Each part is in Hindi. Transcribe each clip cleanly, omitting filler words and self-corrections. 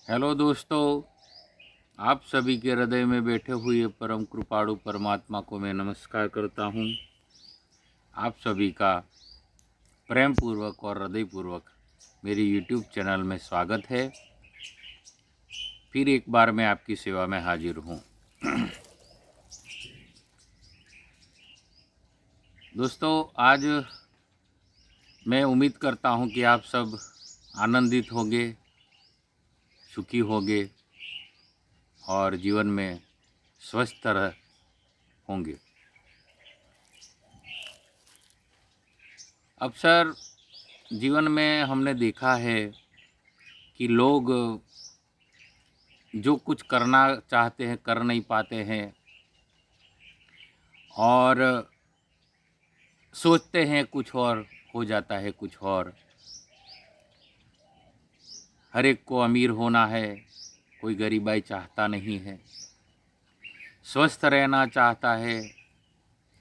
हेलो दोस्तों, आप सभी के हृदय में बैठे हुए परम कृपाणु परमात्मा को मैं नमस्कार करता हूँ। आप सभी का प्रेम पूर्वक और हृदय पूर्वक मेरे यूट्यूब चैनल में स्वागत है। फिर एक बार मैं आपकी सेवा में हाजिर हूँ। दोस्तों, आज मैं उम्मीद करता हूँ कि आप सब आनंदित होंगे, सुखी होंगे और जीवन में स्वस्थ होंगे। अक्सर जीवन में हमने देखा है कि लोग जो कुछ करना चाहते हैं कर नहीं पाते हैं और सोचते हैं कुछ और हो जाता है कुछ और। हर एक को अमीर होना है, कोई गरीबाई चाहता नहीं है। स्वस्थ रहना चाहता है,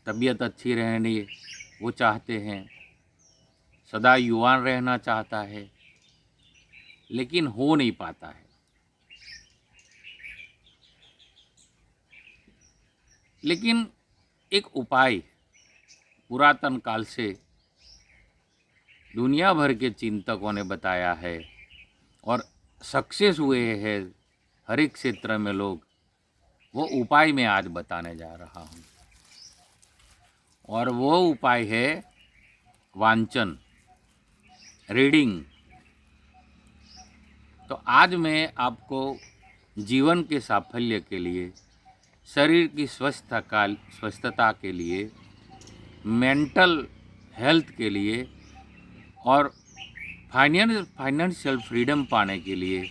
तबीयत अच्छी रहनी वो चाहते हैं। सदा युवान रहना चाहता है, लेकिन हो नहीं पाता है। लेकिन एक उपाय पुरातन काल से दुनिया भर के चिंतकों ने बताया है और सक्सेस हुए हैं हर एक क्षेत्र में लोग। वो उपाय मैं आज बताने जा रहा हूँ और वो उपाय है वांचन, रीडिंग। तो आज मैं आपको जीवन के साफल्य के लिए, शरीर की स्वस्थता के लिए, मेंटल हेल्थ के लिए और फाइनेंशियल फ्रीडम पाने के लिए,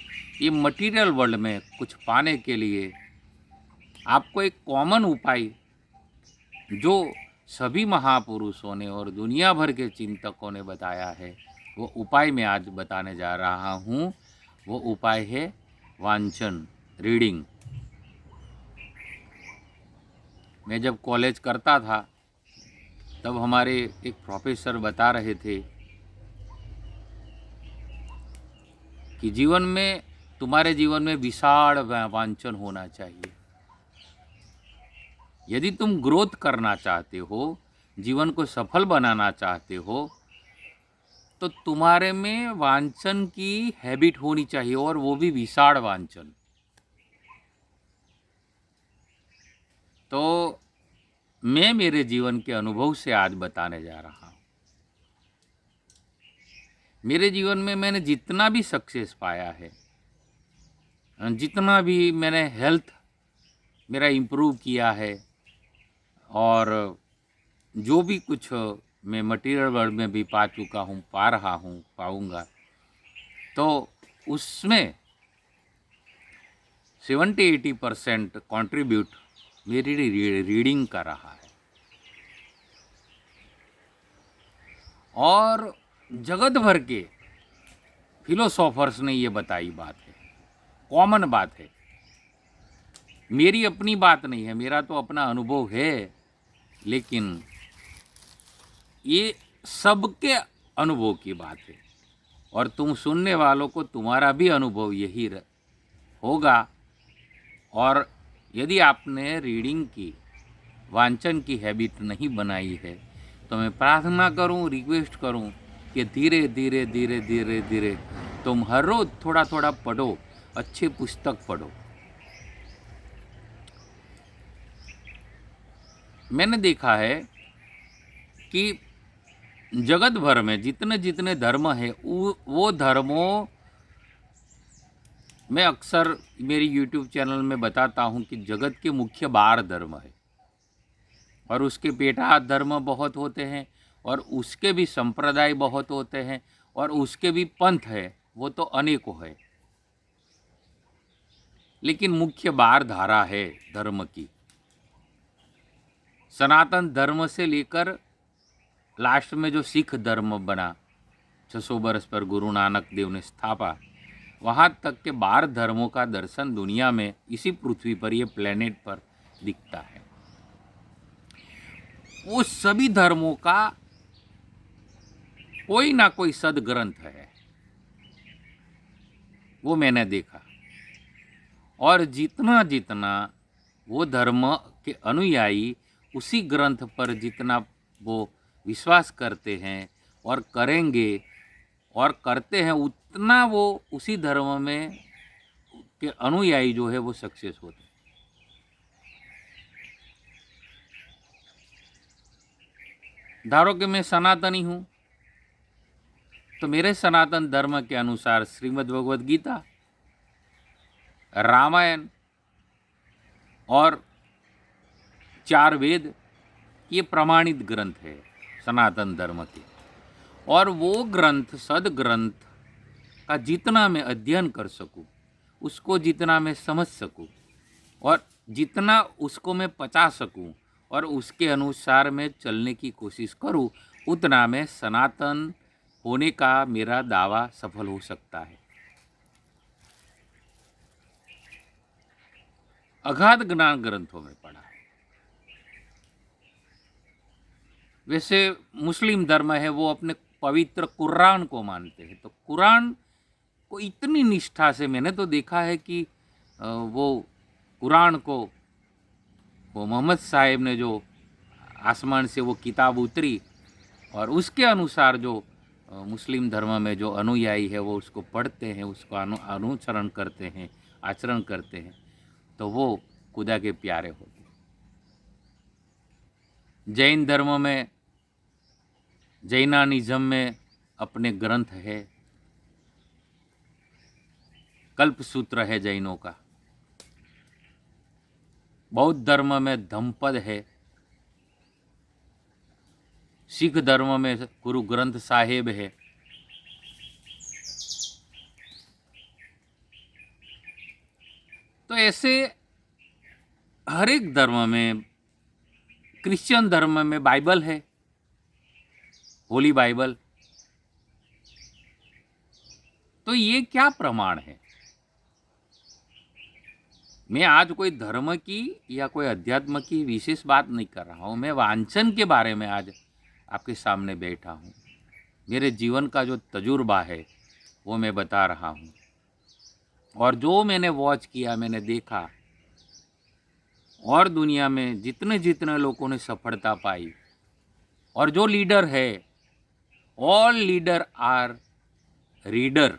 ये मटेरियल वर्ल्ड में कुछ पाने के लिए आपको एक कॉमन उपाय जो सभी महापुरुषों ने और दुनिया भर के चिंतकों ने बताया है, वो उपाय मैं आज बताने जा रहा हूँ। वो उपाय है वांचन, रीडिंग। मैं जब कॉलेज करता था तब हमारे एक प्रोफेसर बता रहे थे कि तुम्हारे जीवन में विशाल वांछन होना चाहिए। यदि तुम ग्रोथ करना चाहते हो, जीवन को सफल बनाना चाहते हो, तो तुम्हारे में वांछन की हैबिट होनी चाहिए, और वो भी विशाल वांछन। तो मैं मेरे जीवन के अनुभव से आज बताने जा रहा हूँ। मेरे जीवन में मैंने जितना भी सक्सेस पाया है, जितना भी मैंने हेल्थ मेरा इम्प्रूव किया है, और जो भी कुछ मैं मटेरियल वर्ल्ड में भी पा चुका हूँ, पा रहा हूँ, पाऊँगा, तो उसमें 70-80% कंट्रीब्यूट मेरी रीडिंग का रहा है। और जगत भर के फिलोसोफर्स ने ये बताई बात है, कॉमन बात है। मेरी अपनी बात नहीं है, मेरा तो अपना अनुभव है, लेकिन ये सबके अनुभव की बात है। और तुम सुनने वालों को तुम्हारा भी अनुभव यही होगा। और यदि आपने रीडिंग की, वांचन की हैबिट नहीं बनाई है, तो मैं प्रार्थना करूं, रिक्वेस्ट करूं कि धीरे धीरे धीरे धीरे धीरे तुम हर रोज़ थोड़ा थोड़ा पढ़ो, अच्छे पुस्तक पढ़ो। मैंने देखा है कि जगत भर में जितने जितने धर्म है, वो धर्मों मैं अक्सर मेरी यूट्यूब चैनल में बताता हूँ कि जगत के मुख्य 12 धर्म है, और उसके पेटा धर्म बहुत होते हैं, और उसके भी संप्रदाय बहुत होते हैं, और उसके भी पंथ है, वो तो अनेकों है। लेकिन मुख्य 12 धारा है धर्म की। सनातन धर्म से लेकर लास्ट में जो सिख धर्म बना 600 बरस पर गुरु नानक देव ने स्थापा, वहाँ तक के 12 धर्मों का दर्शन दुनिया में, इसी पृथ्वी पर, ये प्लेनेट पर दिखता है। वो सभी धर्मों का कोई ना कोई सदग्रंथ है, वो मैंने देखा। और जितना जितना वो धर्म के अनुयायी उसी ग्रंथ पर जितना वो विश्वास करते हैं और करेंगे और करते हैं, उतना वो उसी धर्म में के अनुयायी जो है वो सक्सेस होते हैं। धारो कि मैं सनातनी हूँ, तो मेरे सनातन धर्म के अनुसार श्रीमद् भगवद गीता, रामायण और 4 वेद ये प्रमाणित ग्रंथ है सनातन धर्म के। और वो ग्रंथ, सदग्रंथ का जितना मैं अध्ययन कर सकूं, उसको जितना मैं समझ सकूं और जितना उसको मैं पचा सकूं और उसके अनुसार मैं चलने की कोशिश करूं, उतना मैं सनातन होने का मेरा दावा सफल हो सकता है। अगाध ज्ञान ग्रंथों में पढ़ा है। वैसे मुस्लिम धर्म है वो अपने पवित्र कुरान को मानते हैं, तो कुरान को इतनी निष्ठा से मैंने तो देखा है कि वो कुरान को वो मोहम्मद साहेब ने जो आसमान से वो किताब उतरी और उसके अनुसार जो मुस्लिम धर्म में जो अनुयायी है वो उसको पढ़ते हैं, उसको अनुसरण करते हैं, आचरण करते हैं, तो वो खुदा के प्यारे होते हैं। जैन धर्म में, जैनानिज्म में अपने ग्रंथ है, कल्पसूत्र है जैनों का। बौद्ध धर्म में धम्मपद है। सिख धर्म में गुरु ग्रंथ साहिब है। तो ऐसे हर एक धर्म में, क्रिश्चियन धर्म में बाइबल है, होली बाइबल। तो ये क्या प्रमाण है? मैं आज कोई धर्म की या कोई अध्यात्म की विशेष बात नहीं कर रहा हूँ, मैं वांचन के बारे में आज आपके सामने बैठा हूँ। मेरे जीवन का जो तजुर्बा है वो मैं बता रहा हूँ, और जो मैंने वॉच किया, मैंने देखा, और दुनिया में जितने जितने लोगों ने सफलता पाई, और जो लीडर है, all leader are reader,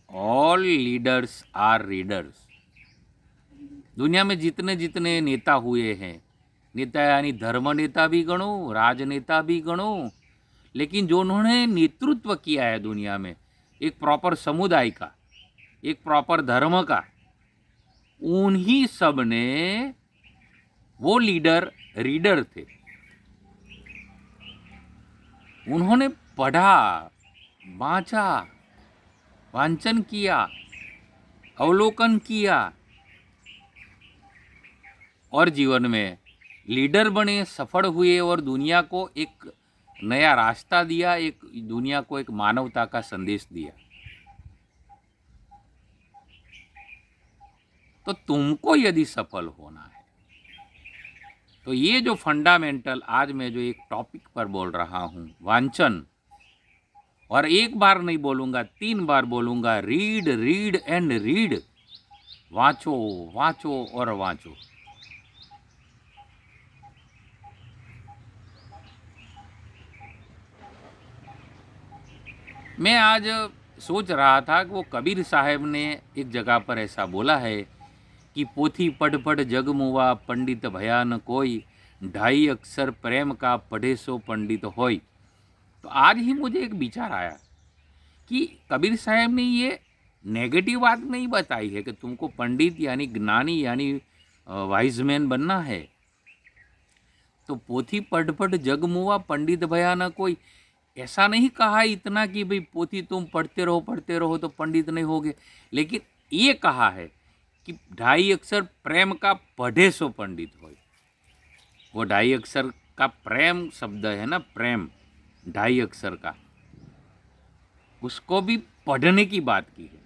all leaders are readers. दुनिया में जितने जितने नेता हुए हैं, नेता यानी धर्म नेता भी गणो, राजनेता भी गणो, लेकिन जो उन्होंने नेतृत्व किया है दुनिया में एक प्रॉपर समुदाय का, एक प्रॉपर धर्म का, उन्हीं सब ने वो लीडर रीडर थे। उन्होंने पढ़ा, वांचा, वांचन किया, अवलोकन किया और जीवन में लीडर बने, सफल हुए और दुनिया को एक नया रास्ता दिया, एक दुनिया को एक मानवता का संदेश दिया। तो तुमको यदि सफल होना है तो ये जो फंडामेंटल आज मैं जो एक टॉपिक पर बोल रहा हूँ, वांचन, और एक बार नहीं बोलूँगा, 3 बार बोलूँगा, रीड रीड एंड रीड। वाँचो, वाँचो और वाँचो। मैं आज सोच रहा था कि वो कबीर साहब ने एक जगह पर ऐसा बोला है कि पोथी पढ़ पढ़ जग मुआ, पंडित भया न कोई, 2.5 अक्षर प्रेम का पढ़े सो पंडित होय। तो आज ही मुझे एक विचार आया कि कबीर साहब ने ये नेगेटिव बात नहीं बताई है कि तुमको पंडित यानी ज्ञानी यानी वाइज मैन बनना है। तो पोथी पढ़ पढ़ जग मुआ, पंडित भया न कोई, ऐसा नहीं कहा इतना कि भाई पोथी तुम पढ़ते रहो तो पंडित नहीं होगे, लेकिन ये कहा है कि 2.5 अक्षर प्रेम का पढ़े सो पंडित हो। वो 2.5 अक्षर का प्रेम शब्द है ना, प्रेम 2.5 अक्षर का, उसको भी पढ़ने की बात की है।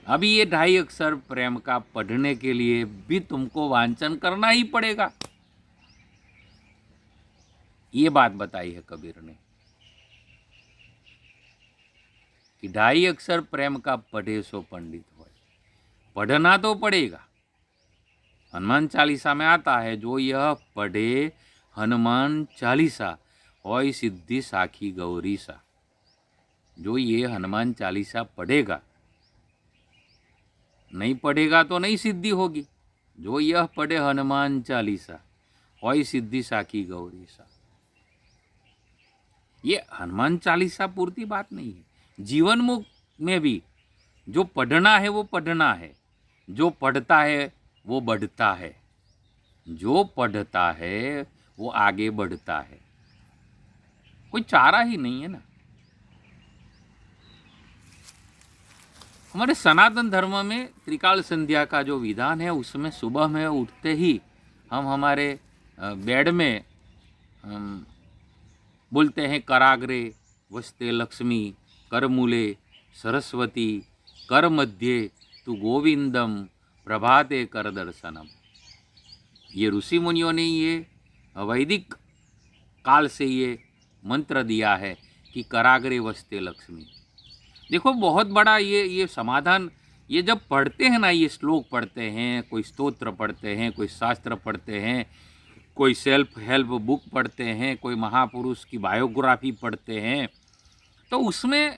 अभी ये 2.5 अक्षर प्रेम का पढ़ने के लिए भी तुमको वांचन करना ही पड़ेगा, ये बात बताई है कबीर ने। कि 2.5 अक्षर प्रेम का पढ़े सो पंडित हो। पढ़ना तो पड़ेगा। हनुमान चालीसा में आता है, जो यह पढ़े हनुमान चालीसा होय सिद्धि साखी गौरी सा। जो ये हनुमान चालीसा पढ़ेगा, नहीं पढ़ेगा तो नहीं सिद्धि होगी। जो यह पढ़े हनुमान चालीसा होय सिद्धि साखी गौरी सा। ये हनुमान चालीसा पूर्ति बात नहीं है। जीवन मुख में भी जो पढ़ना है वो पढ़ना है, जो पढ़ता है वो बढ़ता है, जो पढ़ता है वो आगे बढ़ता है। कोई चारा ही नहीं है ना। हमारे सनातन धर्म में त्रिकाल संध्या का जो विधान है, उसमें सुबह में उठते ही हम हमारे बेड में बोलते हैं, कराग्रे वस्ते लक्ष्मी, करमूले सरस्वती, कर मध्य तु गोविंदम, प्रभाते कर दर्शनम। ये ऋषि मुनियों ने ये वैदिक काल से ये मंत्र दिया है कि कराग्रे वस्ते लक्ष्मी। देखो बहुत बड़ा ये समाधान। ये जब पढ़ते हैं ना, ये श्लोक पढ़ते हैं, कोई स्तोत्र पढ़ते हैं, कोई शास्त्र पढ़ते हैं, कोई सेल्फ हेल्प बुक पढ़ते हैं, कोई महापुरुष की बायोग्राफी पढ़ते हैं, तो उसमें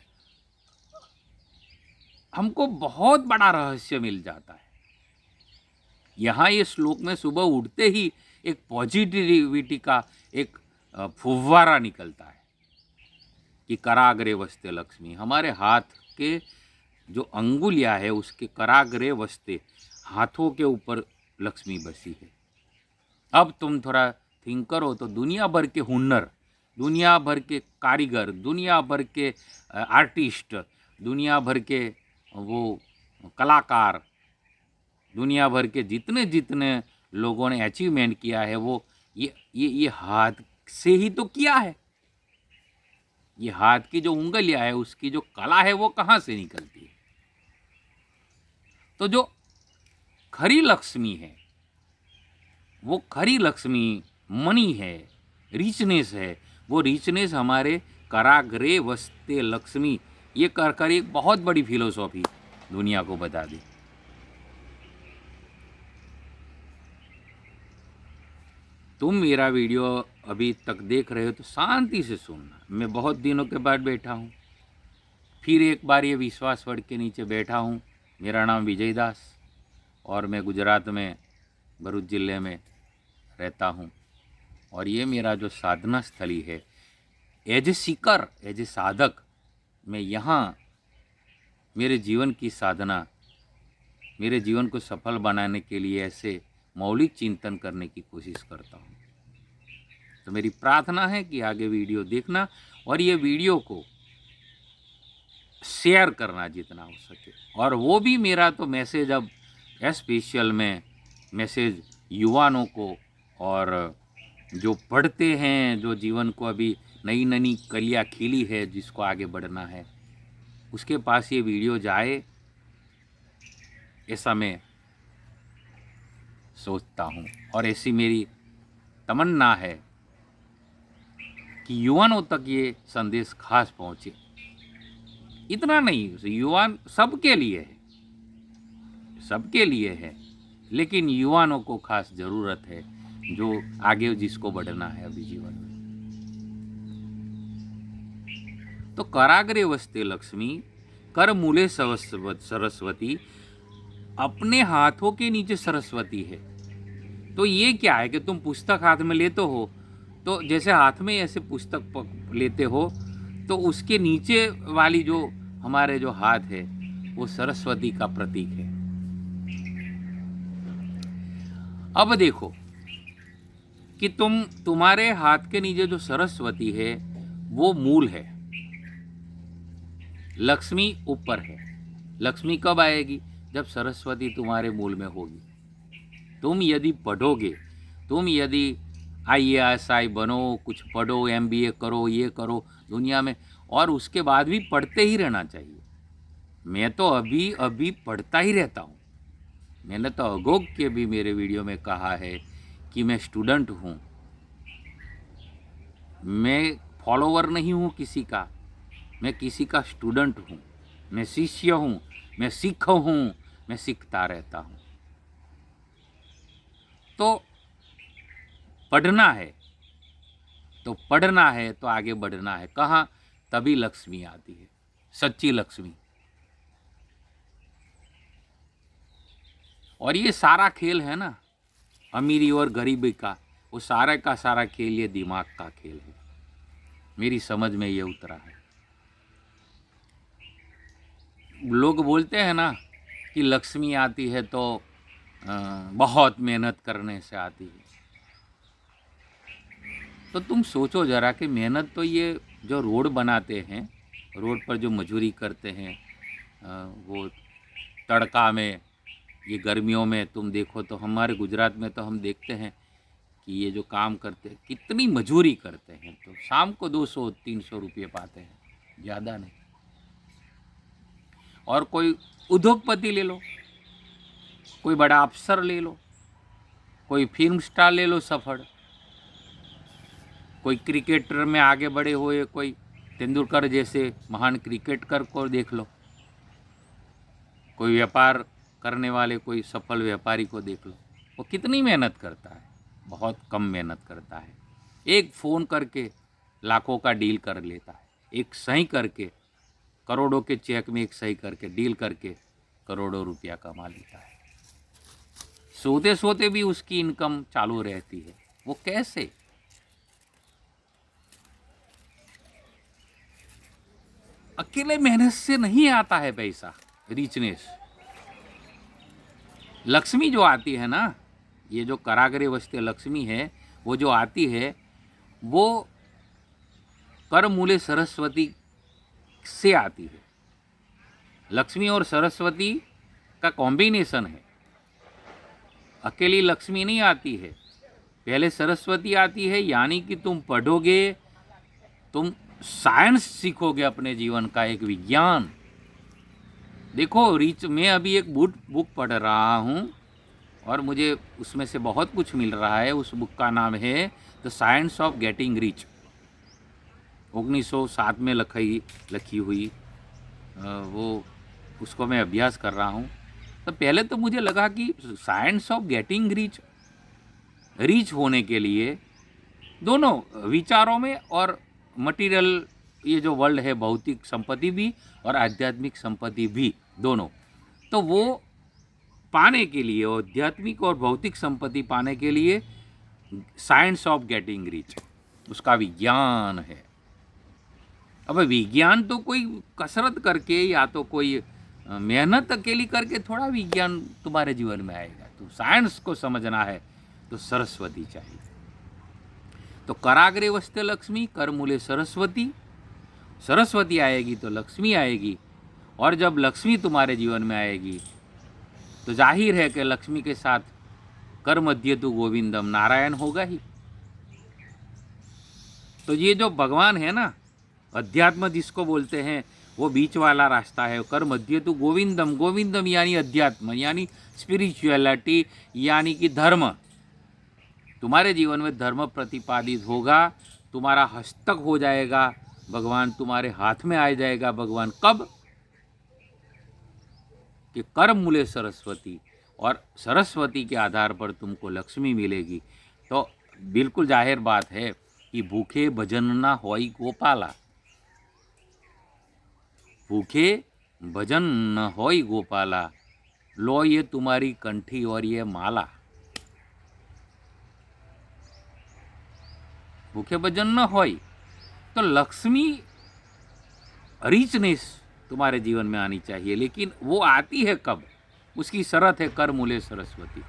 हमको बहुत बड़ा रहस्य मिल जाता है। यहाँ ये श्लोक में सुबह उठते ही एक पॉजिटिविटी का एक फुव्वारा निकलता है कि कराग्रे वस्ते लक्ष्मी। हमारे हाथ के जो अंगुलियां है, उसके कराग्रे वस्ते, हाथों के ऊपर लक्ष्मी बसी है। अब तुम थोड़ा थिंक करो तो दुनिया भर के हुनर, दुनिया भर के कारीगर, दुनिया भर के आर्टिस्ट, दुनिया भर के वो कलाकार, दुनिया भर के जितने जितने लोगों ने अचीवमेंट किया है, वो ये हाथ से ही तो किया है। ये हाथ की जो उंगलियां है, उसकी जो कला है, वो कहाँ से निकलती है? तो जो खरी लक्ष्मी है, वो खरी लक्ष्मी मनी है, रिचनेस है, वो रिचनेस हमारे कराग्रे वस्ते लक्ष्मी, ये कर एक बहुत बड़ी फिलोसॉफी दुनिया को बता दी। तुम मेरा वीडियो अभी तक देख रहे हो तो शांति से सुनना। मैं बहुत दिनों के बाद बैठा हूँ, फिर एक बार ये विश्वास वर्ड के नीचे बैठा हूँ। मेरा नाम विजय दास और मैं गुजरात में भरूच जिले में रहता हूँ। और ये मेरा जो साधना स्थली है, as a seeker, as a साधक, मैं यहाँ मेरे जीवन की साधना, मेरे जीवन को सफल बनाने के लिए ऐसे मौलिक चिंतन करने की कोशिश करता हूँ। तो मेरी प्रार्थना है कि आगे वीडियो देखना और ये वीडियो को शेयर करना जितना हो सके। और वो भी मेरा तो मैसेज अब स्पेशल में मैसेज युवाओं को, और जो पढ़ते हैं, जो जीवन को अभी नई नई कलियाँ खिली है, जिसको आगे बढ़ना है, उसके पास ये वीडियो जाए, ऐसा मैं सोचता हूँ। और ऐसी मेरी तमन्ना है कि युवाओं तक ये संदेश खास पहुँचे। इतना नहीं, युवान सबके लिए है, सबके लिए है, लेकिन युवाओं को खास ज़रूरत है, जो आगे जिसको बढ़ना है अभी जीवन में। तो कराग्रे वस्ते लक्ष्मी, कर मूले सरस्वती, अपने हाथों के नीचे सरस्वती है। तो ये क्या है कि तुम पुस्तक हाथ में लेते हो, तो जैसे हाथ में ऐसे पुस्तक लेते हो, तो उसके नीचे वाली जो हमारे जो हाथ है, वो सरस्वती का प्रतीक है। अब देखो कि तुम्हारे हाथ के नीचे जो सरस्वती है, वो मूल है, लक्ष्मी ऊपर है। लक्ष्मी कब आएगी? जब सरस्वती तुम्हारे मूल में होगी। तुम यदि पढ़ोगे, तुम यदि IAS बनो, कुछ पढ़ो, MBA करो, ये करो दुनिया में, और उसके बाद भी पढ़ते ही रहना चाहिए। मैं तो अभी पढ़ता ही रहता हूँ। मैंने तो अगोग के भी मेरे वीडियो में कहा है कि मैं स्टूडेंट हूँ, मैं फॉलोवर नहीं हूँ किसी का, मैं किसी का स्टूडेंट हूँ। मैं शिष्य हूँ, मैं सिख हूँ, मैं सीखता रहता हूँ। तो पढ़ना है तो पढ़ना है तो आगे बढ़ना है। कहाँ? तभी लक्ष्मी आती है, सच्ची लक्ष्मी। और ये सारा खेल है ना, अमीरी और गरीबी का, वो सारा का सारा खेल ये दिमाग का खेल है। मेरी समझ में ये उतरा है। लोग बोलते हैं ना कि लक्ष्मी आती है तो बहुत मेहनत करने से आती है। तो तुम सोचो जरा कि मेहनत तो ये जो रोड बनाते हैं, रोड पर जो मजदूरी करते हैं, वो तड़का में, ये गर्मियों में तुम देखो तो हमारे गुजरात में तो हम देखते हैं कि ये जो काम करते हैं कितनी मजदूरी करते हैं, तो शाम को 200-300 रुपये पाते हैं, ज़्यादा नहीं। और कोई उद्योगपति ले लो, कोई बड़ा अफसर ले लो, कोई फिल्म स्टार ले लो सफल, कोई क्रिकेटर में आगे बढ़े हुए कोई तेंदुलकर जैसे महान क्रिकेटर को देख लो, कोई व्यापार करने वाले कोई सफल व्यापारी को देख लो, वो कितनी मेहनत करता है, बहुत कम मेहनत करता है। एक फ़ोन करके लाखों का डील कर लेता है, एक सही करके करोड़ों के चेक में एक सही करके डील करके करोड़ों रुपया कमा लेता है। सोते सोते भी उसकी इनकम चालू रहती है। वो कैसे? अकेले मेहनत से नहीं आता है पैसा, रिचनेस। लक्ष्मी जो आती है ना, ये जो कराग्रे वस्ते लक्ष्मी है, वो जो आती है वो करमूले सरस्वती से आती है। लक्ष्मी और सरस्वती का कॉम्बिनेशन है। अकेली लक्ष्मी नहीं आती है, पहले सरस्वती आती है, यानी कि तुम पढ़ोगे, तुम साइंस सीखोगे, अपने जीवन का एक विज्ञान। देखो रीच, मैं अभी एक बुक पढ़ रहा हूँ और मुझे उसमें से बहुत कुछ मिल रहा है। उस बुक का नाम है the science of getting rich, 1907 में लिखी हुई। वो उसको मैं अभ्यास कर रहा हूँ। तो पहले तो मुझे लगा कि science of getting rich, rich होने के लिए दोनों विचारों में और मटेरियल, ये जो वर्ल्ड है, भौतिक संपत्ति भी और आध्यात्मिक संपत्ति भी, दोनों, तो वो पाने के लिए, आध्यात्मिक और भौतिक संपत्ति पाने के लिए साइंस ऑफ गेटिंग रिच, उसका विज्ञान है। अब विज्ञान तो कोई कसरत करके या तो कोई मेहनत अकेली करके थोड़ा विज्ञान तुम्हारे जीवन में आएगा। तो साइंस को समझना है तो सरस्वती चाहिए। तो कराग्रे वस्ते लक्ष्मी, करमूले सरस्वती, सरस्वती आएगी तो लक्ष्मी आएगी। और जब लक्ष्मी तुम्हारे जीवन में आएगी तो जाहिर है कि लक्ष्मी के साथ कर मध्य तु गोविंदम, नारायण होगा ही। तो ये जो भगवान है ना, अध्यात्म जिसको बोलते हैं, वो बीच वाला रास्ता है। कर मध्य तु गोविंदम, गोविंदम यानी अध्यात्म, यानी स्पिरिचुअलिटी, यानी कि धर्म। तुम्हारे जीवन में धर्म प्रतिपादित होगा, तुम्हारा हस्तक हो जाएगा भगवान, तुम्हारे हाथ में आ जाएगा भगवान। कब? कि कर मूले सरस्वती, और सरस्वती के आधार पर तुमको लक्ष्मी मिलेगी। तो बिल्कुल जाहिर बात है कि भूखे भजन न होई गोपाला, भूखे भजन न होई गोपाला, लो ये तुम्हारी कंठी और ये माला। भूखे भजन न होई तो लक्ष्मी, रिचनेस तुम्हारे जीवन में आनी चाहिए। लेकिन वो आती है कब? उसकी शर्त है कर मूले सरस्वती।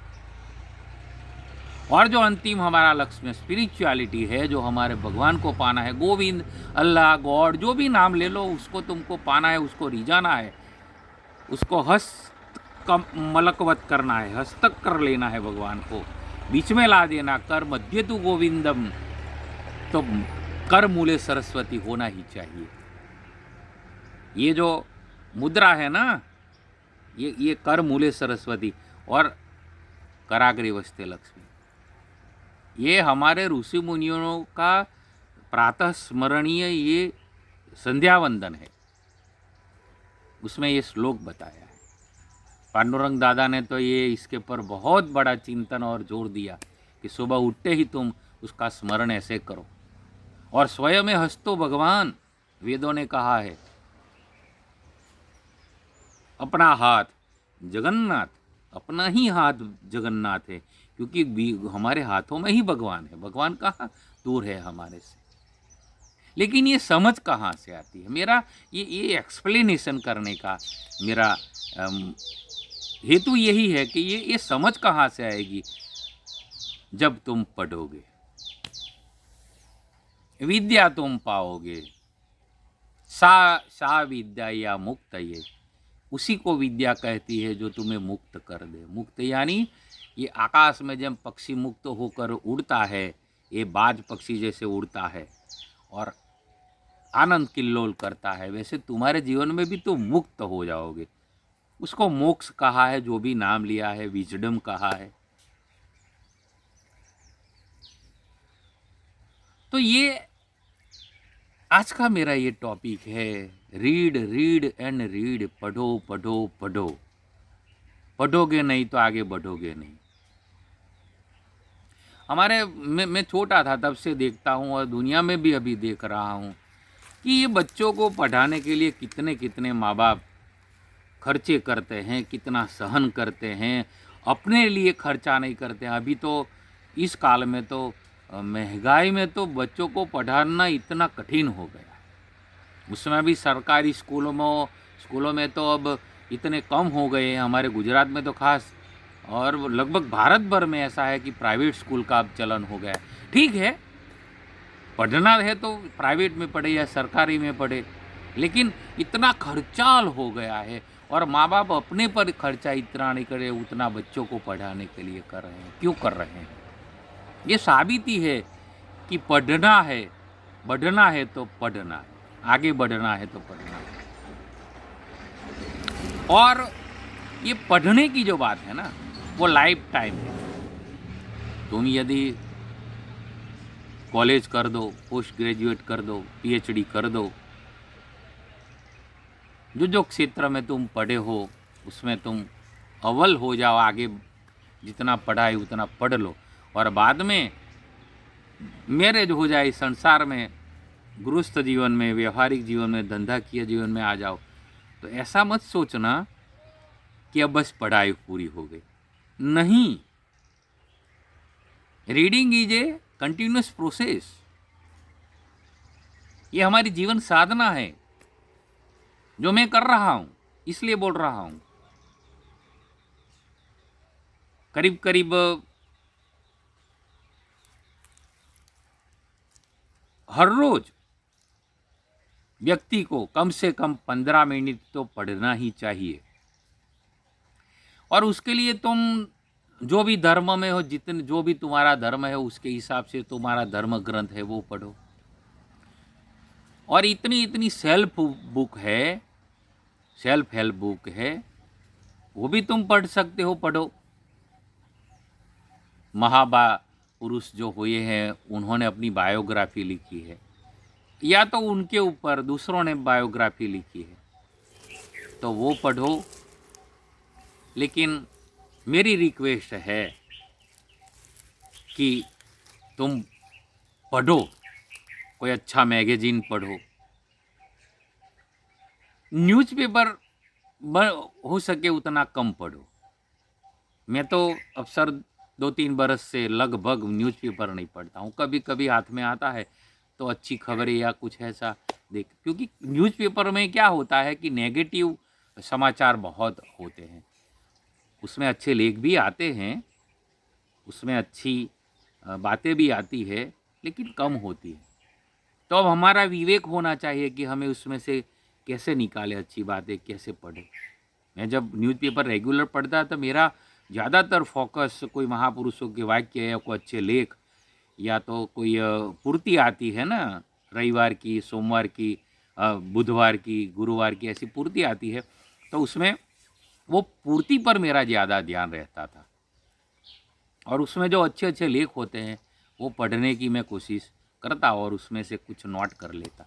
और जो अंतिम हमारा लक्ष्य में स्पिरिचुअलिटी है, जो हमारे भगवान को पाना है, गोविंद, अल्लाह, गॉड, जो भी नाम ले लो, उसको तुमको पाना है, उसको रिझाना है, उसको मलकवत करना है, हस्तक कर लेना है, भगवान को बीच में ला देना। कर मध्य तु गोविंदम, तो कर मूले सरस्वती होना ही चाहिए। ये जो मुद्रा है ना, ये कर मूले सरस्वती और कराग्रे वस्ते लक्ष्मी, ये हमारे ऋषि मुनियों का प्रातः स्मरणीय ये संध्या वंदन है। उसमें ये श्लोक बताया है। पांडुरंग दादा ने तो ये इसके पर बहुत बड़ा चिंतन और जोर दिया कि सुबह उठते ही तुम उसका स्मरण ऐसे करो। और स्वयं में हस्तो भगवान, वेदों ने कहा है। अपना हाथ जगन्नाथ, अपना ही हाथ जगन्नाथ है, क्योंकि हमारे हाथों में ही भगवान है। भगवान कहाँ दूर है हमारे से। लेकिन ये समझ कहाँ से आती है? मेरा ये एक्सप्लेनेशन करने का मेरा हेतु यही है कि ये समझ कहाँ से आएगी? जब तुम पढ़ोगे, विद्या तुम पाओगे। सा विद्या या मुक्त, ये उसी को विद्या कहती है जो तुम्हें मुक्त कर दे। मुक्त यानी ये आकाश में जब पक्षी मुक्त होकर उड़ता है, ये बाज पक्षी जैसे उड़ता है और आनंद किल्लोल करता है, वैसे तुम्हारे जीवन में भी तुम मुक्त हो जाओगे। उसको मोक्ष कहा है, जो भी नाम लिया है, विजडम कहा है। तो ये आज का मेरा ये टॉपिक है, रीड रीड एंड रीड। पढ़ो पढ़ो पढ़ो, पढ़ोगे नहीं तो आगे बढ़ोगे नहीं। मैं छोटा था तब से देखता हूँ और दुनिया में भी अभी देख रहा हूँ कि ये बच्चों को पढ़ाने के लिए कितने कितने माँ बाप खर्चे करते हैं, कितना सहन करते हैं, अपने लिए खर्चा नहीं करते हैं। अभी तो इस काल में तो महंगाई में तो बच्चों को पढ़ाना इतना कठिन हो गया। उसमें भी सरकारी स्कूलों में तो अब इतने कम हो गए हैं, हमारे गुजरात में तो खास, और लगभग भारत भर में ऐसा है कि प्राइवेट स्कूल का अब चलन हो गया है। ठीक है, पढ़ना है तो प्राइवेट में पढ़े या सरकारी में पढ़े, लेकिन इतना खर्चाल हो गया है और माँ बाप अपने पर खर्चा इतना नहीं करे उतना बच्चों को पढ़ाने के लिए कर रहे हैं। क्यों कर रहे हैं? ये साबिती है कि पढ़ना है, बढ़ना है तो पढ़ना है, आगे बढ़ना है तो पढ़ना है। और ये पढ़ने की जो बात है ना, वो लाइफ टाइम है। तुम यदि कॉलेज कर दो, पोस्ट ग्रेजुएट कर दो, पीएचडी कर दो, जो क्षेत्र में तुम पढ़े हो उसमें तुम अव्वल हो जाओ, आगे जितना पढ़ा है उतना पढ़ लो, और बाद में मैरिज हो जाए, संसार में, गृहस्थ जीवन में, व्यवहारिक जीवन में, धंधा किए जीवन में आ जाओ, तो ऐसा मत सोचना कि अब बस पढ़ाई पूरी हो गई। नहीं, reading is a continuous process. ये हमारी जीवन साधना है जो मैं कर रहा हूं, इसलिए बोल रहा हूं। करीब करीब हर रोज व्यक्ति को कम से कम 15 मिनट तो पढ़ना ही चाहिए। और उसके लिए तुम जो भी धर्म में हो, जितने जो भी तुम्हारा धर्म है उसके हिसाब से तुम्हारा धर्म ग्रंथ है वो पढ़ो। और इतनी इतनी सेल्फ हेल्प बुक है, वो भी तुम पढ़ सकते हो, पढ़ो। महापुरुष जो हुए हैं उन्होंने अपनी बायोग्राफी लिखी है, या तो उनके ऊपर दूसरों ने बायोग्राफी लिखी है, तो वो पढ़ो। लेकिन मेरी रिक्वेस्ट है कि तुम पढ़ो, कोई अच्छा मैगजीन पढ़ो, न्यूज़पेपर हो सके उतना कम पढ़ो। मैं तो अक्सर 2-3 बरस से लगभग न्यूज़पेपर नहीं पढ़ता हूँ। कभी कभी हाथ में आता है तो अच्छी खबरें या कुछ ऐसा देख, क्योंकि न्यूज़पेपर में क्या होता है कि नेगेटिव समाचार बहुत होते हैं। उसमें अच्छे लेख भी आते हैं, उसमें अच्छी बातें भी आती है, लेकिन कम होती है। तो अब हमारा विवेक होना चाहिए कि हमें उसमें से कैसे निकाले अच्छी बातें, कैसे पढ़े। मैं जब न्यूज़पेपर रेगुलर पढ़ता तो मेरा ज़्यादातर फोकस कोई महापुरुषों के वाक्य या कोई अच्छे लेख, या तो कोई पूर्ति आती है ना, रविवार की, सोमवार की, बुधवार की, गुरुवार की, ऐसी पूर्ति आती है, तो उसमें वो पूर्ति पर मेरा ज़्यादा ध्यान रहता था। और उसमें जो अच्छे अच्छे लेख होते हैं वो पढ़ने की मैं कोशिश करता और उसमें से कुछ नोट कर लेता।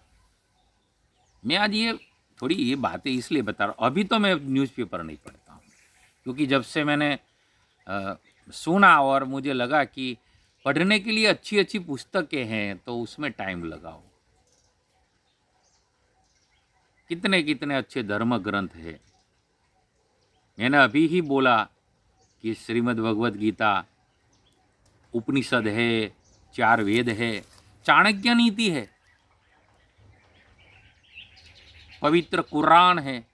मैं आज ये थोड़ी ये बातें इसलिए बता रहा हूँ, अभी तो मैं न्यूज़पेपर नहीं पढ़ता हूँ, क्योंकि जब से मैंने सुना और मुझे लगा कि पढ़ने के लिए अच्छी अच्छी पुस्तकें हैं तो उसमें टाइम लगाओ। कितने कितने अच्छे धर्म ग्रंथ है। मैंने अभी ही बोला कि श्रीमद् भगवत गीता, उपनिषद है, चार वेद है, चाणक्य नीति है, पवित्र कुरान है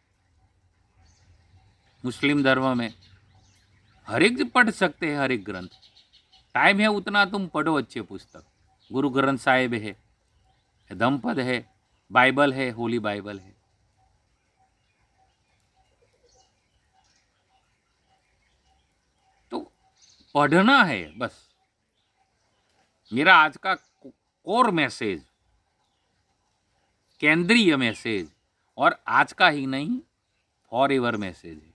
मुस्लिम धर्म में। हर एक पढ़ सकते हैं, हर एक ग्रंथ। टाइम है उतना तुम पढ़ो अच्छे पुस्तक। गुरु ग्रंथ साहिब है, धम्मपद है, बाइबल है, होली बाइबल है। तो पढ़ना है बस। मेरा आज का कोर मैसेज, केंद्रीय मैसेज, और आज का ही नहीं, फॉर एवर मैसेज है।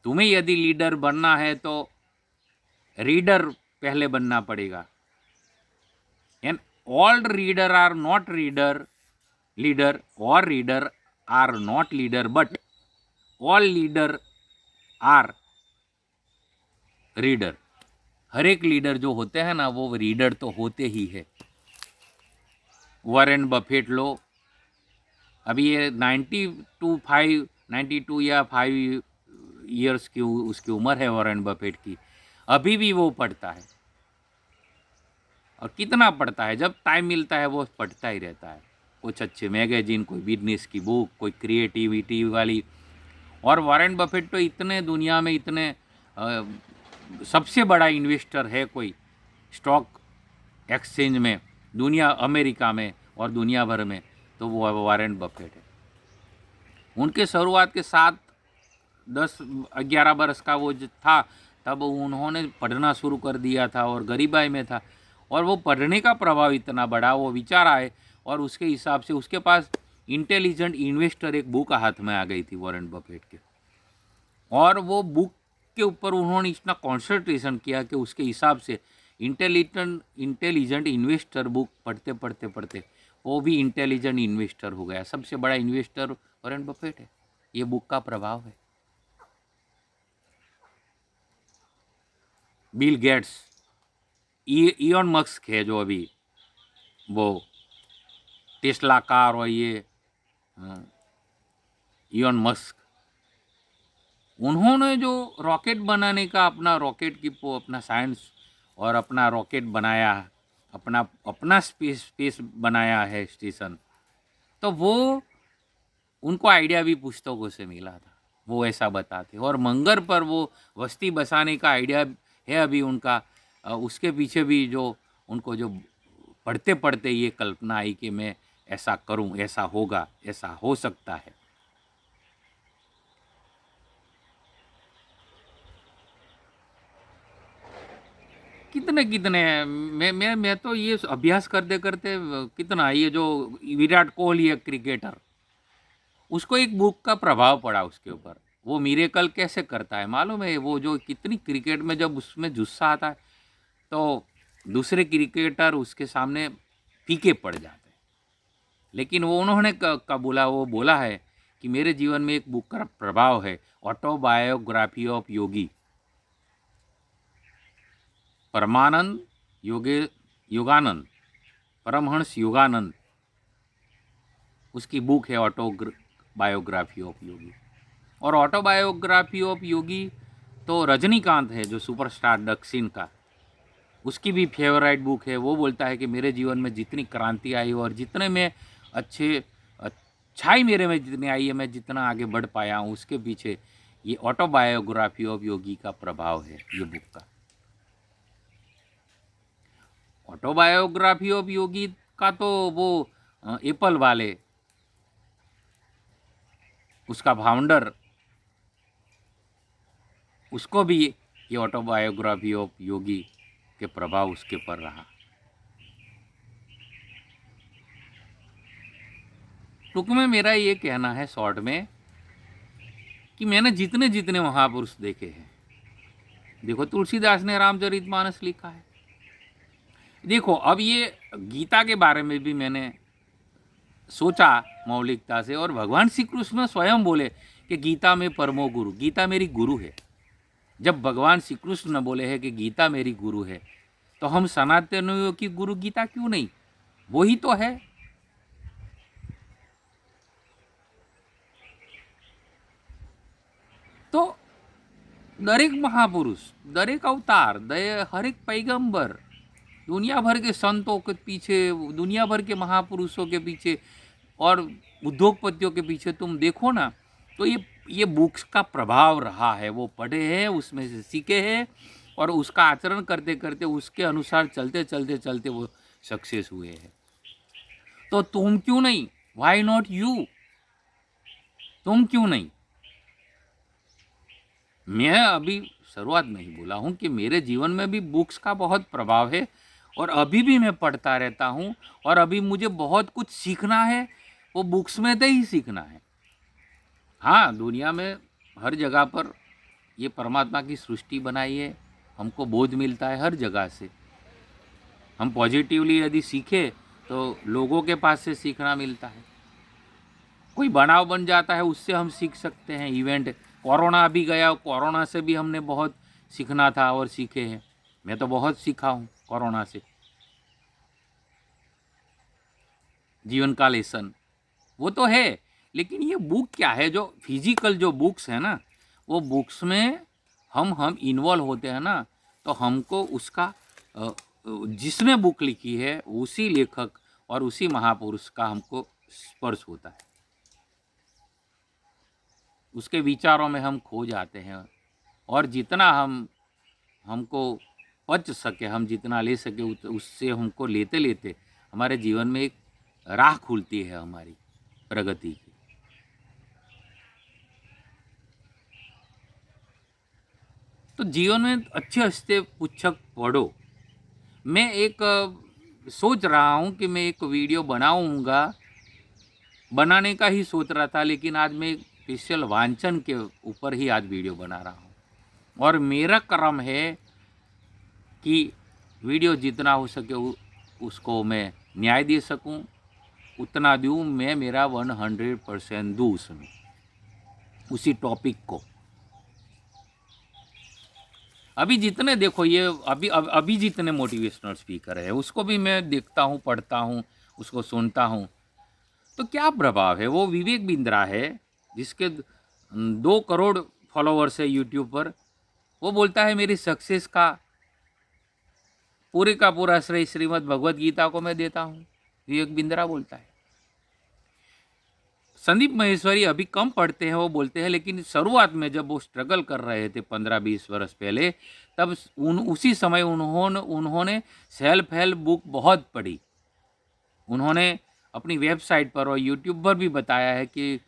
तुम्हें यदि लीडर बनना है तो रीडर पहले बनना पड़ेगा। And all reader are not leader, और reader are not leader, but all leader are reader. हर एक लीडर जो होते हैं ना, वो रीडर तो होते ही है। वॉरेन बफेट लो, अभी ये 92 या 5 ईयर्स की उसकी उम्र है वॉरेन बफेट की, अभी भी वो पढ़ता है। और कितना पढ़ता है, जब टाइम मिलता है वो पढ़ता ही रहता है। कुछ अच्छे मैगजीन, कोई बिजनेस की बुक, कोई क्रिएटिविटी वाली। और वॉरेन बफेट तो इतने दुनिया में इतने सबसे बड़ा इन्वेस्टर है कोई स्टॉक एक्सचेंज में, दुनिया, अमेरिका में और दुनिया भर में, तो वो वॉरेन बफेट है। उनके शुरुआत के 7-10-11 बरस का वो जो था, तब उन्होंने पढ़ना शुरू कर दिया था और गरीबाई में था। और वो पढ़ने का प्रभाव इतना बड़ा, वो विचार आए, और उसके हिसाब से उसके पास इंटेलिजेंट इन्वेस्टर एक बुक हाथ में आ गई थी वॉरेन बफेट के। और वो बुक के ऊपर उन्होंने इतना कॉन्सेंट्रेशन किया कि उसके हिसाब से इंटेलिजेंट इन्वेस्टर बुक पढ़ते पढ़ते पढ़ते वो भी इंटेलिजेंट इन्वेस्टर हो गया। सबसे बड़ा इन्वेस्टर वॉरेन बफेट है। ये बुक का प्रभाव है। बिल गेट्स, इलॉन मस्क है जो अभी वो टेस्ला कार, और ये इलॉन मस्क, उन्होंने जो रॉकेट बनाने का अपना रॉकेट की अपना साइंस और अपना रॉकेट बनाया, अपना अपना स्पेस बनाया है स्टेशन, तो वो उनको आइडिया भी पुस्तकों से मिला था, वो ऐसा बताते। और मंगल पर वो बस्ती बसाने का आइडिया है अभी उनका, उसके पीछे भी जो उनको जो पढ़ते पढ़ते ये कल्पना आई कि मैं ऐसा करूं, ऐसा होगा, ऐसा हो सकता है। कितने कितने मैं तो ये अभ्यास करते करते कितना, ये जो विराट कोहली है क्रिकेटर, उसको एक बुक का प्रभाव पड़ा उसके ऊपर। वो मिरेकल कैसे करता है मालूम है? वो जो कितनी क्रिकेट में जब उसमें जुस्सा आता है तो दूसरे क्रिकेटर उसके सामने फीके पड़ जाते हैं। लेकिन वो उन्होंने वो बोला है कि मेरे जीवन में एक बुक का प्रभाव है, ऑटोबायोग्राफी ऑफ योगी, परमानंद योगानंद, परमहंस योगानंद, उसकी बुक है ऑटोबायोग्राफी ऑफ योगी। और ऑटोबायोग्राफी ऑफ योगी तो रजनीकांत है जो सुपरस्टार दक्षिण का, उसकी भी फेवरेट बुक है। वो बोलता है कि मेरे जीवन में जितनी क्रांति आई और जितने में अच्छाई मेरे में जितनी आई है, मैं जितना आगे बढ़ पाया हूँ, उसके पीछे ये ऑटोबायोग्राफी ऑफ योगी का प्रभाव है, ये बुक का। ऑटोबायोग्राफी ऑफ योगी का तो वो एप्पल वाले, उसका फाउंडर, उसको भी ये ऑटोबायोग्राफी ऑफ योगी के प्रभाव उसके पर रहा। टूंक में मेरा ये कहना है शॉर्ट में कि मैंने जितने जितने महापुरुष देखे हैं, देखो तुलसीदास ने रामचरितमानस लिखा है। देखो अब ये गीता के बारे में भी मैंने सोचा मौलिकता से, और भगवान श्री कृष्ण स्वयं बोले कि गीता में परमो गुरु, गीता मेरी गुरु है। जब भगवान श्री कृष्ण बोले हैं कि गीता मेरी गुरु है, तो हम सनातनियों की गुरु गीता क्यों नहीं? वो ही तो है। तो दरेक महापुरुष, दरेक अवतार, हर एक पैगंबर, दुनिया भर के संतों के पीछे, दुनिया भर के महापुरुषों के पीछे और उद्योगपतियों के पीछे तुम देखो ना, तो ये बुक्स का प्रभाव रहा है। वो पढ़े हैं, उसमें से सीखे हैं, और उसका आचरण करते करते, उसके अनुसार चलते चलते चलते वो सक्सेस हुए हैं। तो तुम क्यों नहीं? Why not you? तुम क्यों नहीं? मैं अभी शुरुआत में ही बोला हूँ कि मेरे जीवन में भी बुक्स का बहुत प्रभाव है, और अभी भी मैं पढ़ता रहता हूँ, और अभी मुझे बहुत कुछ सीखना है, वो बुक्स में से ही सीखना है। हाँ, दुनिया में हर जगह पर ये परमात्मा की सृष्टि बनाई है, हमको बोध मिलता है हर जगह से। हम पॉजिटिवली यदि सीखे तो लोगों के पास से सीखना मिलता है। कोई बनाव बन जाता है, उससे हम सीख सकते हैं। इवेंट कोरोना अभी गया, कोरोना से भी हमने बहुत सीखना था और सीखे हैं। मैं तो बहुत सीखा हूँ कोरोना से, जीवन का लेसन वो तो है। लेकिन ये बुक क्या है, जो फिजिकल जो बुक्स है ना, वो बुक्स में हम इन्वॉल्व होते हैं ना, तो हमको उसका जिसने बुक लिखी है उसी लेखक और उसी महापुरुष का हमको स्पर्श होता है। उसके विचारों में हम खो जाते हैं, और जितना हमको पच सके, हम जितना ले सके, उससे हमको लेते लेते हमारे जीवन में एक राह खुलती है हमारी प्रगति की। तो जीवन में अच्छे अच्छे पुस्तक पढ़ो। मैं एक सोच रहा हूँ कि मैं एक वीडियो बनाऊँगा, बनाने का ही सोच रहा था, लेकिन आज मैं स्पेशल वांचन के ऊपर ही आज वीडियो बना रहा हूँ। और मेरा क्रम है कि वीडियो जितना हो सके उसको मैं न्याय दे सकूं, उतना दूं। मैं मेरा 100% दूं उसमें, उसी टॉपिक को। अभी जितने देखो, ये अभी जितने मोटिवेशनल स्पीकर है, उसको भी मैं देखता हूँ, पढ़ता हूँ, उसको सुनता हूँ, तो क्या प्रभाव है। वो विवेक बिंद्रा है, जिसके 2 करोड़ फॉलोअर्स है यूट्यूब पर। वो बोलता है मेरी सक्सेस का पूरे का पूरा श्रेय श्रीमद् भगवत गीता को मैं देता हूँ, विवेक बिंद्रा बोलता है। संदीप महेश्वरी अभी कम पढ़ते हैं, वो बोलते हैं, लेकिन शुरुआत में जब वो स्ट्रगल कर रहे थे 15-20 वर्ष पहले, तब उसी समय उन्होंने सेल्फ हेल्प बुक बहुत पढ़ी। उन्होंने अपनी वेबसाइट पर और यूट्यूब पर भी बताया है कि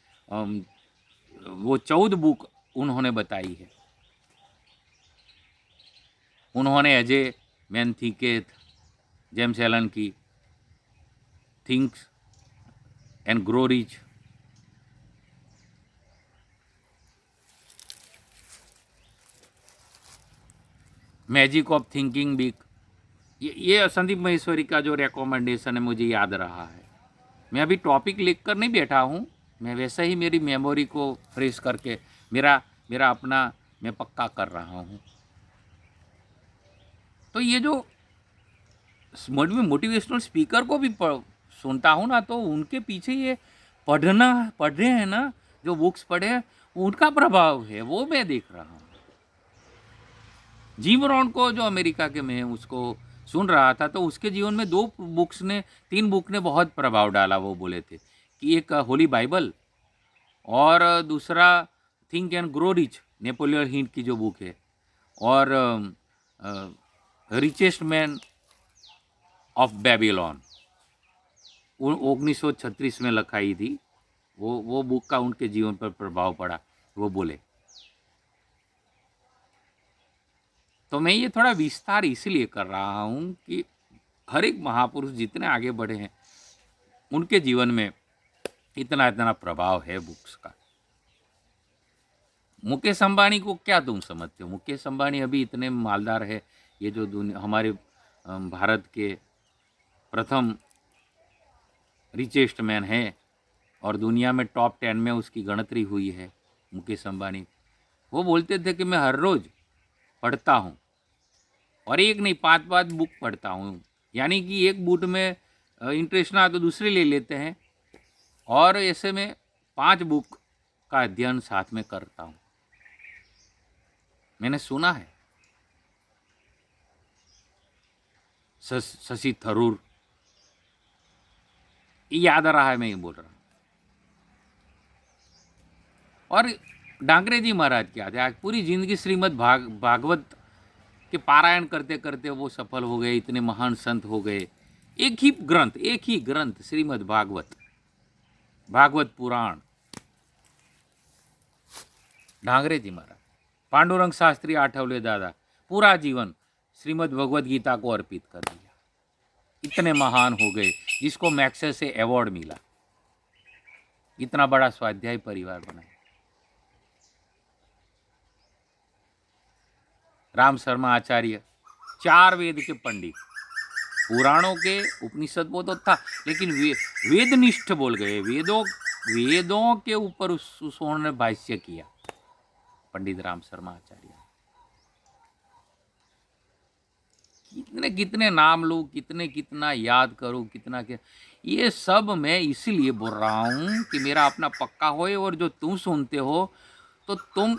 वो 14 बुक उन्होंने बताई है। उन्होंने अजय मैन्थिकेत, जेम्स एलन की thinks and grow rich, magic of thinking big, ये संदीप महेश्वरी का जो रिकमेंडेशन है मुझे याद रहा है। मैं अभी टॉपिक लिख कर नहीं बैठा हूँ, मैं वैसे ही मेरी मेमोरी को फ्रेश करके मेरा मेरा अपना मैं पक्का कर रहा हूँ। तो ये जो मोटिवेशनल स्पीकर को भी सुनता हूँ ना, तो उनके पीछे ये पढ़ रहे हैं ना, जो बुक्स पढ़े हैं, उनका प्रभाव है, वो मैं देख रहा हूँ। जिम रॉन को, जो अमेरिका के में उसको सुन रहा था, तो उसके जीवन में 3 बुक ने बहुत प्रभाव डाला। वो बोले थे कि एक होली बाइबल, और दूसरा think and grow rich, Napoleon Hill की जो बुक है, और रिचेस्ट मैन ऑफ बेबीलोन 1936 में लिखाई थी। वो बुक का उनके जीवन पर प्रभाव पड़ा, वो बोले। तो मैं ये थोड़ा विस्तार इसलिए कर रहा हूँ कि हर एक महापुरुष जितने आगे बढ़े हैं, उनके जीवन में इतना इतना प्रभाव है बुक्स का। मुकेश अंबानी को क्या तुम समझते हो? मुकेश अंबानी अभी इतने मालदार है, ये जो हमारे भारत के प्रथम रिचेस्ट मैन है और दुनिया में टॉप 10 में उसकी गणतरी हुई है, मुकेश अंबानी। वो बोलते थे कि मैं हर रोज़ पढ़ता हूँ और एक नहीं 5-5 बुक पढ़ता हूँ, यानी कि एक बुक में इंटरेस्ट ना तो दूसरी ले लेते हैं और ऐसे में 5 बुक का अध्ययन साथ में करता हूँ। मैंने सुना है शशि थरूर, ये याद रहा है, मैं ये बोल रहा हूँ। और डांगरे जी महाराज क्या थे, आज पूरी जिंदगी श्रीमद् भागवत के पारायण करते करते वो सफल हो गए, इतने महान संत हो गए। एक ही ग्रंथ श्रीमद् भागवत पुराण। डांगरे जी महाराज, पांडुरंग शास्त्री आठवले दादा, पूरा जीवन श्रीमद् भगवत गीता को अर्पित कर दिया। इतने महान हो गए, जिसको मैक्सेस से अवार्ड मिला, इतना बड़ा स्वाध्याय परिवार बनाया। राम शर्मा आचार्य, 4 वेद के पंडित, पुराणों के उपनिषद वो तो था, लेकिन वेदनिष्ठ बोल गए, वेदों के ऊपर उन्होंने भाष्य किया, पंडित राम शर्मा आचार्य। कितने नाम लूँ, कितना याद करूँ, कितना क्या, ये सब मैं इसीलिए बोल रहा हूँ कि मेरा अपना पक्का होए। और जो तुम सुनते हो, तो तुम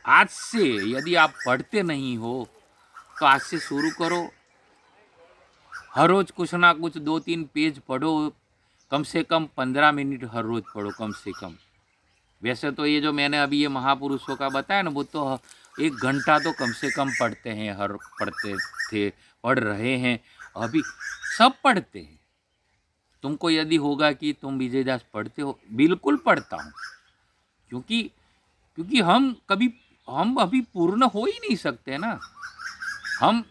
आज से, यदि आप पढ़ते नहीं हो तो आज से शुरू करो। हर रोज कुछ ना कुछ 2-3 पेज पढ़ो, कम से कम 15 मिनट हर रोज पढ़ो कम से कम। वैसे तो ये जो मैंने अभी ये महापुरुषों का बताया ना, वो तो 1 घंटा तो कम से कम पढ़ते हैं, पढ़ते थे, पढ़ रहे हैं, अभी सब पढ़ते हैं। तुमको यदि होगा कि तुम विजय दास पढ़ते हो, बिल्कुल पढ़ता हूँ, क्योंकि हम अभी पूर्ण हो ही नहीं सकते ना। हम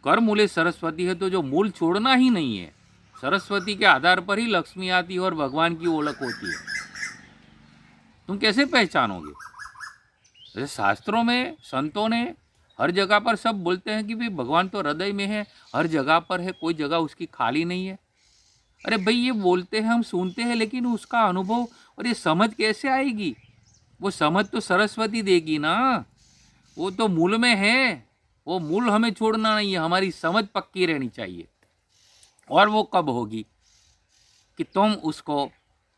कर मूले सरस्वती है, तो जो मूल छोड़ना ही नहीं है। सरस्वती के आधार पर ही लक्ष्मी आती है और भगवान की ओळख होती है। तुम कैसे पहचानोगे? जैसे शास्त्रों में, संतों ने हर जगह पर सब बोलते हैं कि भाई भगवान तो हृदय में है, हर जगह पर है, कोई जगह उसकी खाली नहीं है। अरे भाई, ये बोलते हैं, हम सुनते हैं, लेकिन उसका अनुभव और ये समझ कैसे आएगी? वो समझ तो सरस्वती देगी ना, वो तो मूल में है। वो मूल हमें छोड़ना नहीं है, हमारी समझ पक्की रहनी चाहिए। और वो कब होगी? कि तुम उसको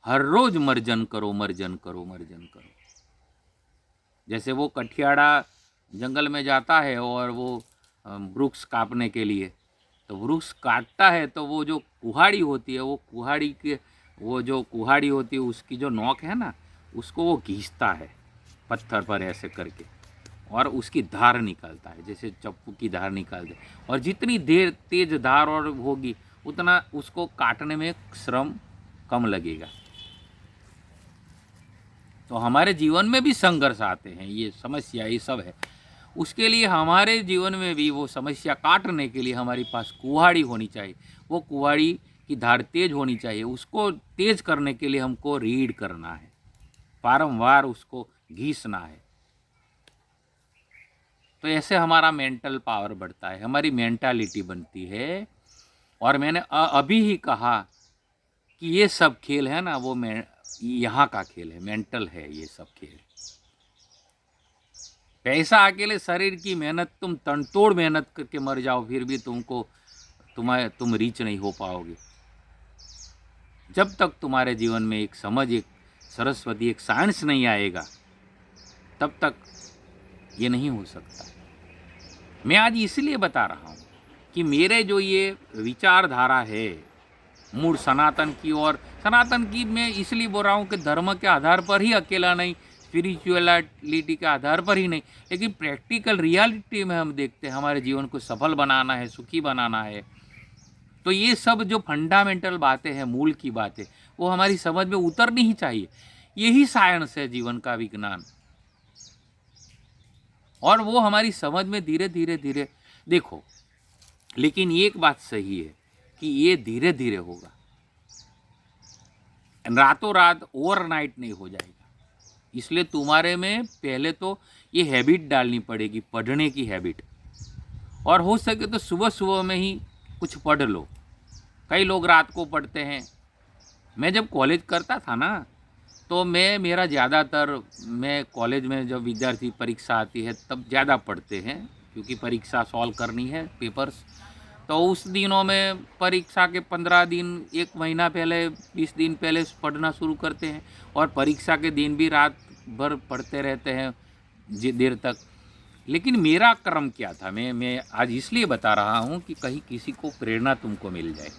हर रोज मर्जन करो। जैसे वो कठियाड़ा जंगल में जाता है और वो वृक्ष काटने के लिए, तो वृक्ष काटता है, तो वो जो कुहाड़ी होती है, वो जो कुहाड़ी होती है, उसकी जो नोक है ना, उसको वो घींचता है पत्थर पर ऐसे करके, और उसकी धार निकालता है, जैसे चप्पू की धार निकालते। और जितनी देर तेज धार और होगी, उतना उसको काटने में श्रम कम लगेगा। तो हमारे जीवन में भी संघर्ष आते हैं, ये समस्या, ये सब है। उसके लिए हमारे जीवन में भी वो समस्या काटने के लिए हमारे पास कुहाड़ी होनी चाहिए। वो कुहाड़ी की धार तेज होनी चाहिए। उसको तेज करने के लिए हमको रीड करना है, बारंबार उसको घीसना है। तो ऐसे हमारा मेंटल पावर बढ़ता है, हमारी मेंटालिटी बनती है। और मैंने अभी ही कहा कि ये सब खेल है ना, वो यहाँ का खेल है, मेंटल है ये सब खेल। पैसा अकेले, शरीर की मेहनत, तुम तनतोड़ मेहनत करके मर जाओ, फिर भी तुम रीच नहीं हो पाओगे। जब तक तुम्हारे जीवन में एक समझ, एक सरस्वती, एक साइंस नहीं आएगा, तब तक ये नहीं हो सकता। मैं आज इसलिए बता रहा हूँ कि मेरे जो ये विचारधारा है मूल सनातन की, और सनातन की मैं इसलिए बोल रहा हूँ कि धर्म के आधार पर ही अकेला नहीं, स्पिरिचुअलिटी के आधार पर ही नहीं, लेकिन प्रैक्टिकल रियलिटी में हम देखते हैं हमारे जीवन को सफल बनाना है, सुखी बनाना है। तो ये सब जो फंडामेंटल बातें हैं, मूल की बातें, वो हमारी समझ में उतरनी ही चाहिए। यही साइंस है जीवन का, विज्ञान। और वो हमारी समझ में धीरे धीरे देखो, लेकिन एक बात सही है कि ये धीरे धीरे होगा, रातों रात ओवरनाइट नहीं हो जाएगा। इसलिए तुम्हारे में पहले तो ये हैबिट डालनी पड़ेगी, पढ़ने की हैबिट। और हो सके तो सुबह सुबह में ही कुछ पढ़ लो। कई लोग रात को पढ़ते हैं, मैं जब कॉलेज करता था ना, तो मेरा ज़्यादातर, मैं कॉलेज में जब विद्यार्थी परीक्षा आती है तब ज़्यादा पढ़ते हैं, क्योंकि परीक्षा सॉल्व करनी है, पेपर्स। तो उस दिनों में परीक्षा के 15 दिन, 1 महीना पहले, 20 दिन पहले पढ़ना शुरू करते हैं, और परीक्षा के दिन भी रात भर पढ़ते रहते हैं देर तक। लेकिन मेरा क्रम क्या था, मैं आज इसलिए बता रहा हूँ कि कहीं किसी को प्रेरणा तुमको मिल जाए,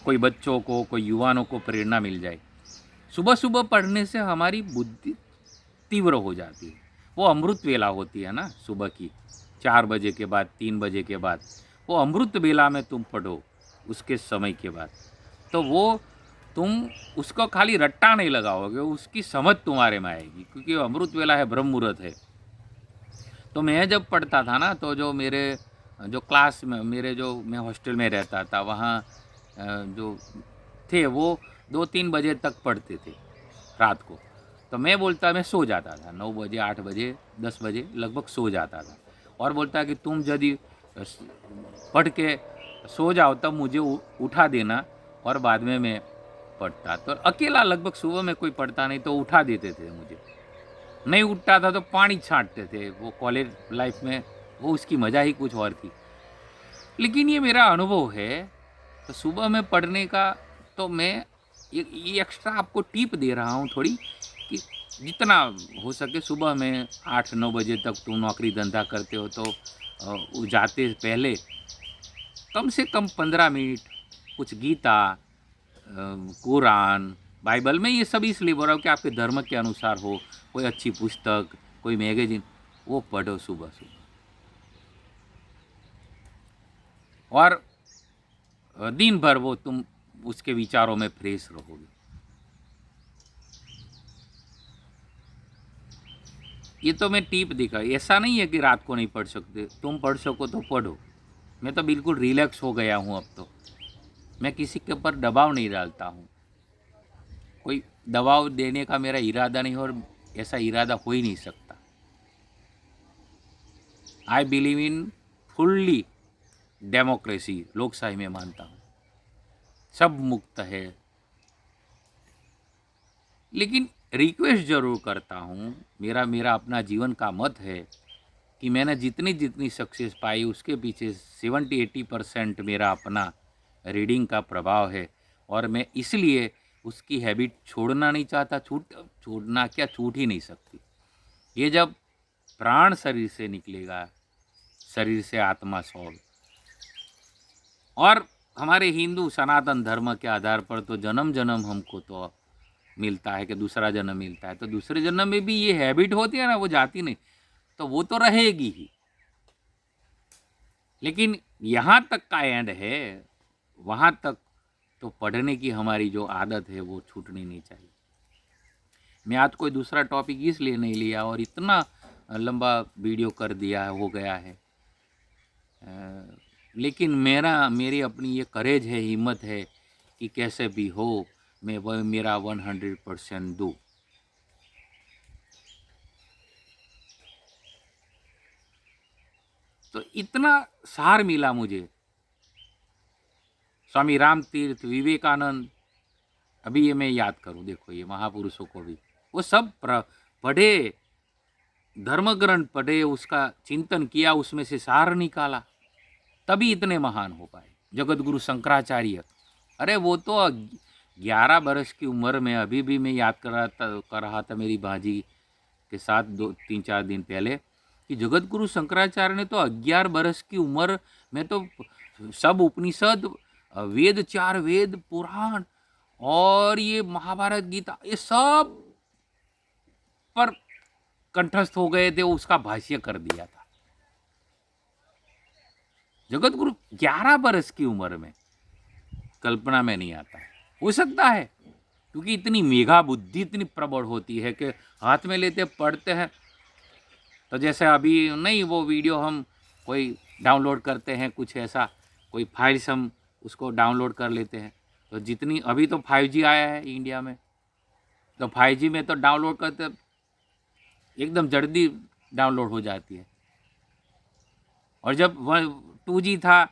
कोई बच्चों को, कोई युवाओं को प्रेरणा मिल जाए। सुबह सुबह पढ़ने से हमारी बुद्धि तीव्र हो जाती है। वो अमृत वेला होती है ना सुबह की, 4 बजे के बाद, 3 बजे के बाद, वो अमृत वेला में तुम पढ़ो उसके समय के बाद, तो वो तुम उसको खाली रट्टा नहीं लगाओगे, उसकी समझ तुम्हारे में आएगी, क्योंकि वो अमृत वेला है, ब्रह्म मुहूर्त है। तो मैं जब पढ़ता था ना, तो जो मेरे जो क्लास में, मेरे जो मैं हॉस्टल में रहता था वहाँ जो थे वो 2-3 बजे तक पढ़ते थे रात को। तो मैं बोलता, मैं सो जाता था 9 बजे, 8 बजे, 10 बजे लगभग सो जाता था, और बोलता कि तुम यदि पढ़ के सो जाओ तब मुझे उठा देना, और बाद में मैं पढ़ता। तो अकेला लगभग सुबह में कोई पढ़ता नहीं, तो उठा देते थे मुझे। नहीं उठता था तो पानी छांटते थे। वो कॉलेज लाइफ में वो उसकी मज़ा ही कुछ और थी। लेकिन ये मेरा अनुभव है, तो सुबह में पढ़ने का, तो मैं ये एक्स्ट्रा आपको टिप दे रहा हूँ थोड़ी, कि जितना हो सके सुबह में 8-9 बजे तक तुम नौकरी धंधा करते हो, तो वो जाते पहले कम से कम 15 मिनट कुछ गीता, कुरान, बाइबल में, ये सब इसलिए बोल रहा हूँ कि आपके धर्म के अनुसार हो, कोई अच्छी पुस्तक, कोई मैगजीन, वो पढ़ो सुबह सुबह। और दिन भर वो तुम उसके विचारों में फ्रेश रहोगे। ये तो मैं टिप दिखा, ऐसा नहीं है कि रात को नहीं पढ़ सकते, तुम पढ़ सको तो पढ़ो। मैं तो बिल्कुल रिलैक्स हो गया हूँ अब तो। मैं किसी के ऊपर दबाव नहीं डालता हूँ, कोई दबाव देने का मेरा इरादा नहीं, और ऐसा इरादा हो ही नहीं सकता। I believe in fully democracy, लोकशाही में मानता हूँ, सब मुक्त है। लेकिन रिक्वेस्ट जरूर करता हूँ, मेरा मेरा अपना जीवन का मत है कि मैंने जितनी जितनी सक्सेस पाई उसके पीछे 70-80% मेरा अपना रीडिंग का प्रभाव है, और मैं इसलिए उसकी हैबिट छोड़ना नहीं चाहता। छोड़ना क्या, छूट ही नहीं सकती। ये जब प्राण शरीर से निकलेगा, शरीर से आत्मा सौल। और हमारे हिंदू सनातन धर्म के आधार पर तो जन्म जन्म हमको तो मिलता है, कि दूसरा जन्म मिलता है, तो दूसरे जन्म में भी ये हैबिट होती है ना, वो जाती नहीं, तो वो तो रहेगी ही। लेकिन यहाँ तक का एंड है, वहाँ तक तो पढ़ने की हमारी जो आदत है वो छूटनी नहीं चाहिए। मैं आज कोई दूसरा टॉपिक इसलिए नहीं लिया और इतना लंबा वीडियो कर दिया हो गया है, लेकिन मेरी अपनी ये करेज है, हिम्मत है कि कैसे भी हो मैं वह मेरा 100% दूँ। तो इतना सार मिला मुझे। स्वामी राम तीर्थ, विवेकानंद, अभी ये मैं याद करूं, देखो ये महापुरुषों को भी, वो सब पढ़े, धर्म ग्रंथ पढ़े, उसका चिंतन किया, उसमें से सार निकाला, तभी इतने महान हो पाए। जगत गुरु शंकराचार्य, अरे वो तो 11 बरस की उम्र में, अभी भी मैं याद कर रहा था मेरी भांजी के साथ 2-3-4 दिन पहले, कि जगत गुरु शंकराचार्य ने तो 11 बरस की उम्र में तो सब उपनिषद, वेद, 4 वेद, पुराण और ये महाभारत, गीता, ये सब पर कंठस्थ हो गए थे, उसका भाष्य कर दिया था। जगत गुरु 11 बरस की उम्र में, कल्पना में नहीं आता है। हो सकता है क्योंकि इतनी मेघा बुद्धि इतनी प्रबल होती है कि हाथ में लेते पढ़ते हैं, तो जैसे अभी नहीं वो वीडियो हम कोई डाउनलोड करते हैं, कुछ ऐसा कोई फाइल्स हम उसको डाउनलोड कर लेते हैं, तो जितनी अभी तो 5G आया है इंडिया में, तो 5G में तो डाउनलोड करते एकदम जल्दी डाउनलोड हो जाती है। और जब 2G था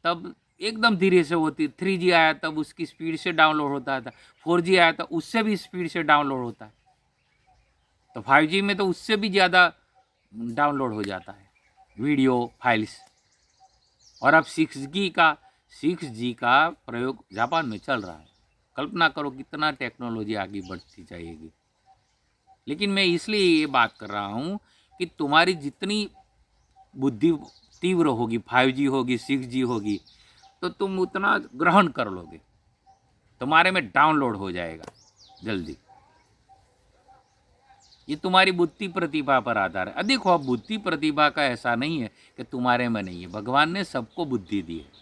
तब एकदम धीरे से होती। 3G आया तब उसकी स्पीड से डाउनलोड होता था, 4G आया तो उससे भी स्पीड से डाउनलोड होता है, तो 5G में तो उससे भी ज़्यादा डाउनलोड हो जाता है वीडियो फाइल्स। और अब 6G का प्रयोग जापान में चल रहा है। कल्पना करो कितना टेक्नोलॉजी आगे बढ़ती जाएगी। लेकिन मैं इसलिए ये बात कर रहा हूँ कि तुम्हारी जितनी बुद्धि तीव्र होगी, 5G होगी, 6G होगी, तो तुम उतना ग्रहण कर लोगे, तुम्हारे में डाउनलोड हो जाएगा जल्दी। ये तुम्हारी बुद्धि प्रतिभा पर आधार है। देखो, अब बुद्धि प्रतिभा का ऐसा नहीं है कि तुम्हारे में नहीं है। भगवान ने सबको बुद्धि दी है,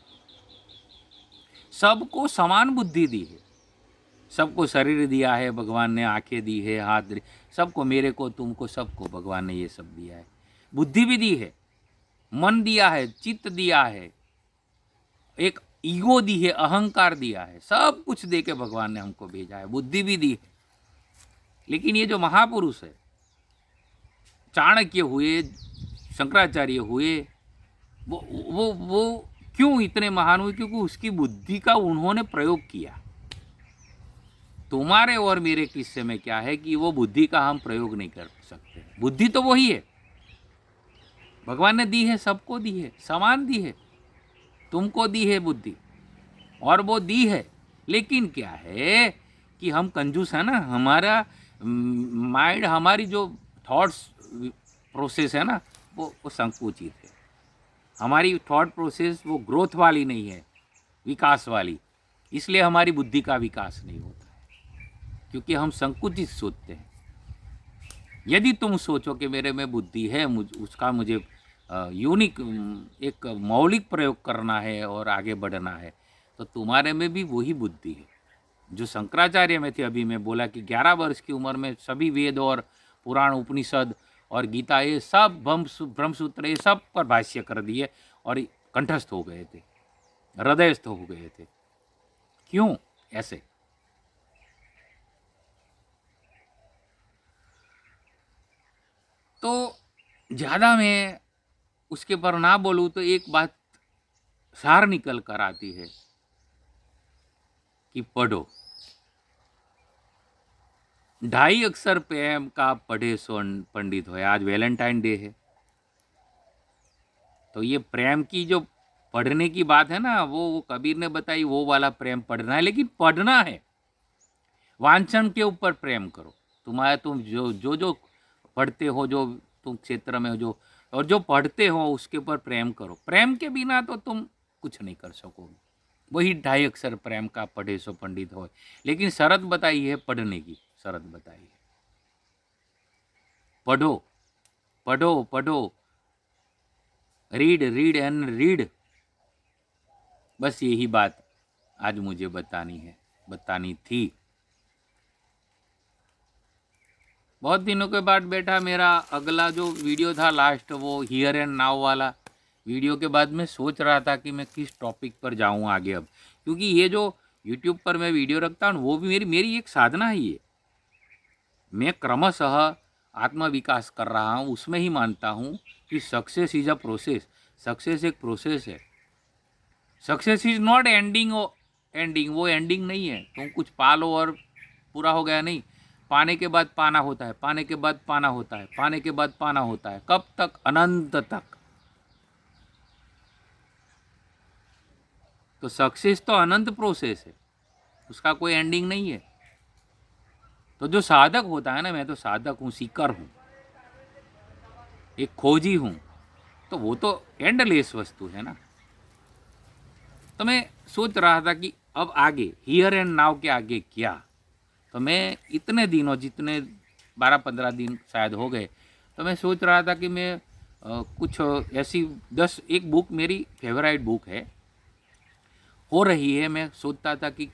सबको समान बुद्धि दी है। सबको शरीर दिया है भगवान ने, आंखें दी है, हाथ दी, सबको, मेरे को, तुमको, सबको भगवान ने ये सब दिया है। बुद्धि भी दी है, मन दिया है, चित्त दिया है, एक ईगो दी है, अहंकार दिया है, सब कुछ दे के भगवान ने हमको भेजा है, बुद्धि भी दी है। लेकिन ये जो महापुरुष है, चाणक्य हुए, शंकराचार्य हुए, वो क्यों इतने महान हुए? क्योंकि उसकी बुद्धि का उन्होंने प्रयोग किया। तुम्हारे और मेरे किस्से में क्या है कि वो बुद्धि का हम प्रयोग नहीं कर सकते। बुद्धि तो वही है, भगवान ने दी है, सबको दी है, समान दी है, तुमको दी है बुद्धि, और वो दी है। लेकिन क्या है कि हम कंजूस है ना, हमारा माइंड, हमारी जो थॉट्स प्रोसेस है ना, वो संकुचित है। हमारी थॉट प्रोसेस वो ग्रोथ वाली नहीं है, विकास वाली। इसलिए हमारी बुद्धि का विकास नहीं होता है, क्योंकि हम संकुचित सोचते हैं। यदि तुम सोचो कि मेरे में बुद्धि है, उसका मुझे यूनिक, एक मौलिक प्रयोग करना है और आगे बढ़ना है, तो तुम्हारे में भी वही बुद्धि है जो शंकराचार्य में थी। अभी मैं बोला कि 11 वर्ष की उम्र में सभी वेद और पुराण, उपनिषद और गीता, ये सब ब्रह्मसूत्र, ये सब पर भाष्य कर दिए और कंठस्थ हो गए थे, हृदयस्थ हो गए थे। क्यों ऐसे? तो ज़्यादा मैं उसके पर ना बोलूँ तो एक बात सार निकल कर आती है कि पढ़ो। 2.5 अक्षर प्रेम का पढ़े सो पंडित हो। आज वैलेंटाइन डे है, तो ये प्रेम की जो पढ़ने की बात है ना, वो कबीर ने बताई, वो वाला प्रेम पढ़ना है। लेकिन पढ़ना है, वांछन के ऊपर प्रेम करो। तुम जो पढ़ते हो, जो तुम क्षेत्र में जो, और जो पढ़ते हो उसके ऊपर प्रेम करो। प्रेम के बिना तो तुम कुछ नहीं कर सकोगे। वही 2.5 अक्षर प्रेम का पढ़े सो पंडित हो। लेकिन शरत बताई है पढ़ने की, शरत बताई है, पढ़ो पढ़ो पढ़ो, रीड रीड एंड रीड। बस यही बात आज मुझे बतानी थी। बहुत दिनों के बाद बैठा, मेरा अगला जो वीडियो था लास्ट, वो हियर एंड नाउ वाला वीडियो के बाद मैं सोच रहा था कि मैं किस टॉपिक पर जाऊं आगे अब। क्योंकि ये जो यूट्यूब पर मैं वीडियो रखता हूँ, वो भी मेरी एक साधना है। ये मैं क्रमशः आत्म विकास कर रहा हूँ, उसमें ही मानता हूँ कि success is a process. Success एक प्रोसेस है। Success is not ending. वो एंडिंग नहीं है, तुम कुछ पालो और पूरा हो गया नहीं। पाने के बाद पाना होता है, पाने के बाद पाना होता है, पाने के बाद पाना होता है। कब तक? अनंत तक। तो सक्सेस तो अनंत प्रोसेस है, उसका कोई एंडिंग नहीं है। तो जो साधक होता है ना, मैं तो साधक हूँ, सीकर हूँ, एक खोजी हूँ, तो वो तो एंडलेस वस्तु है ना। तो मैं सोच रहा था कि अब आगे, हियर एंड नाउ के आगे क्या। तो मैं इतने दिनों, जितने 12-15 दिन शायद हो गए, तो मैं सोच रहा था कि मैं कुछ ऐसी 10, एक बुक मेरी फेवरेट बुक है, हो रही है। मैं सोचता था कि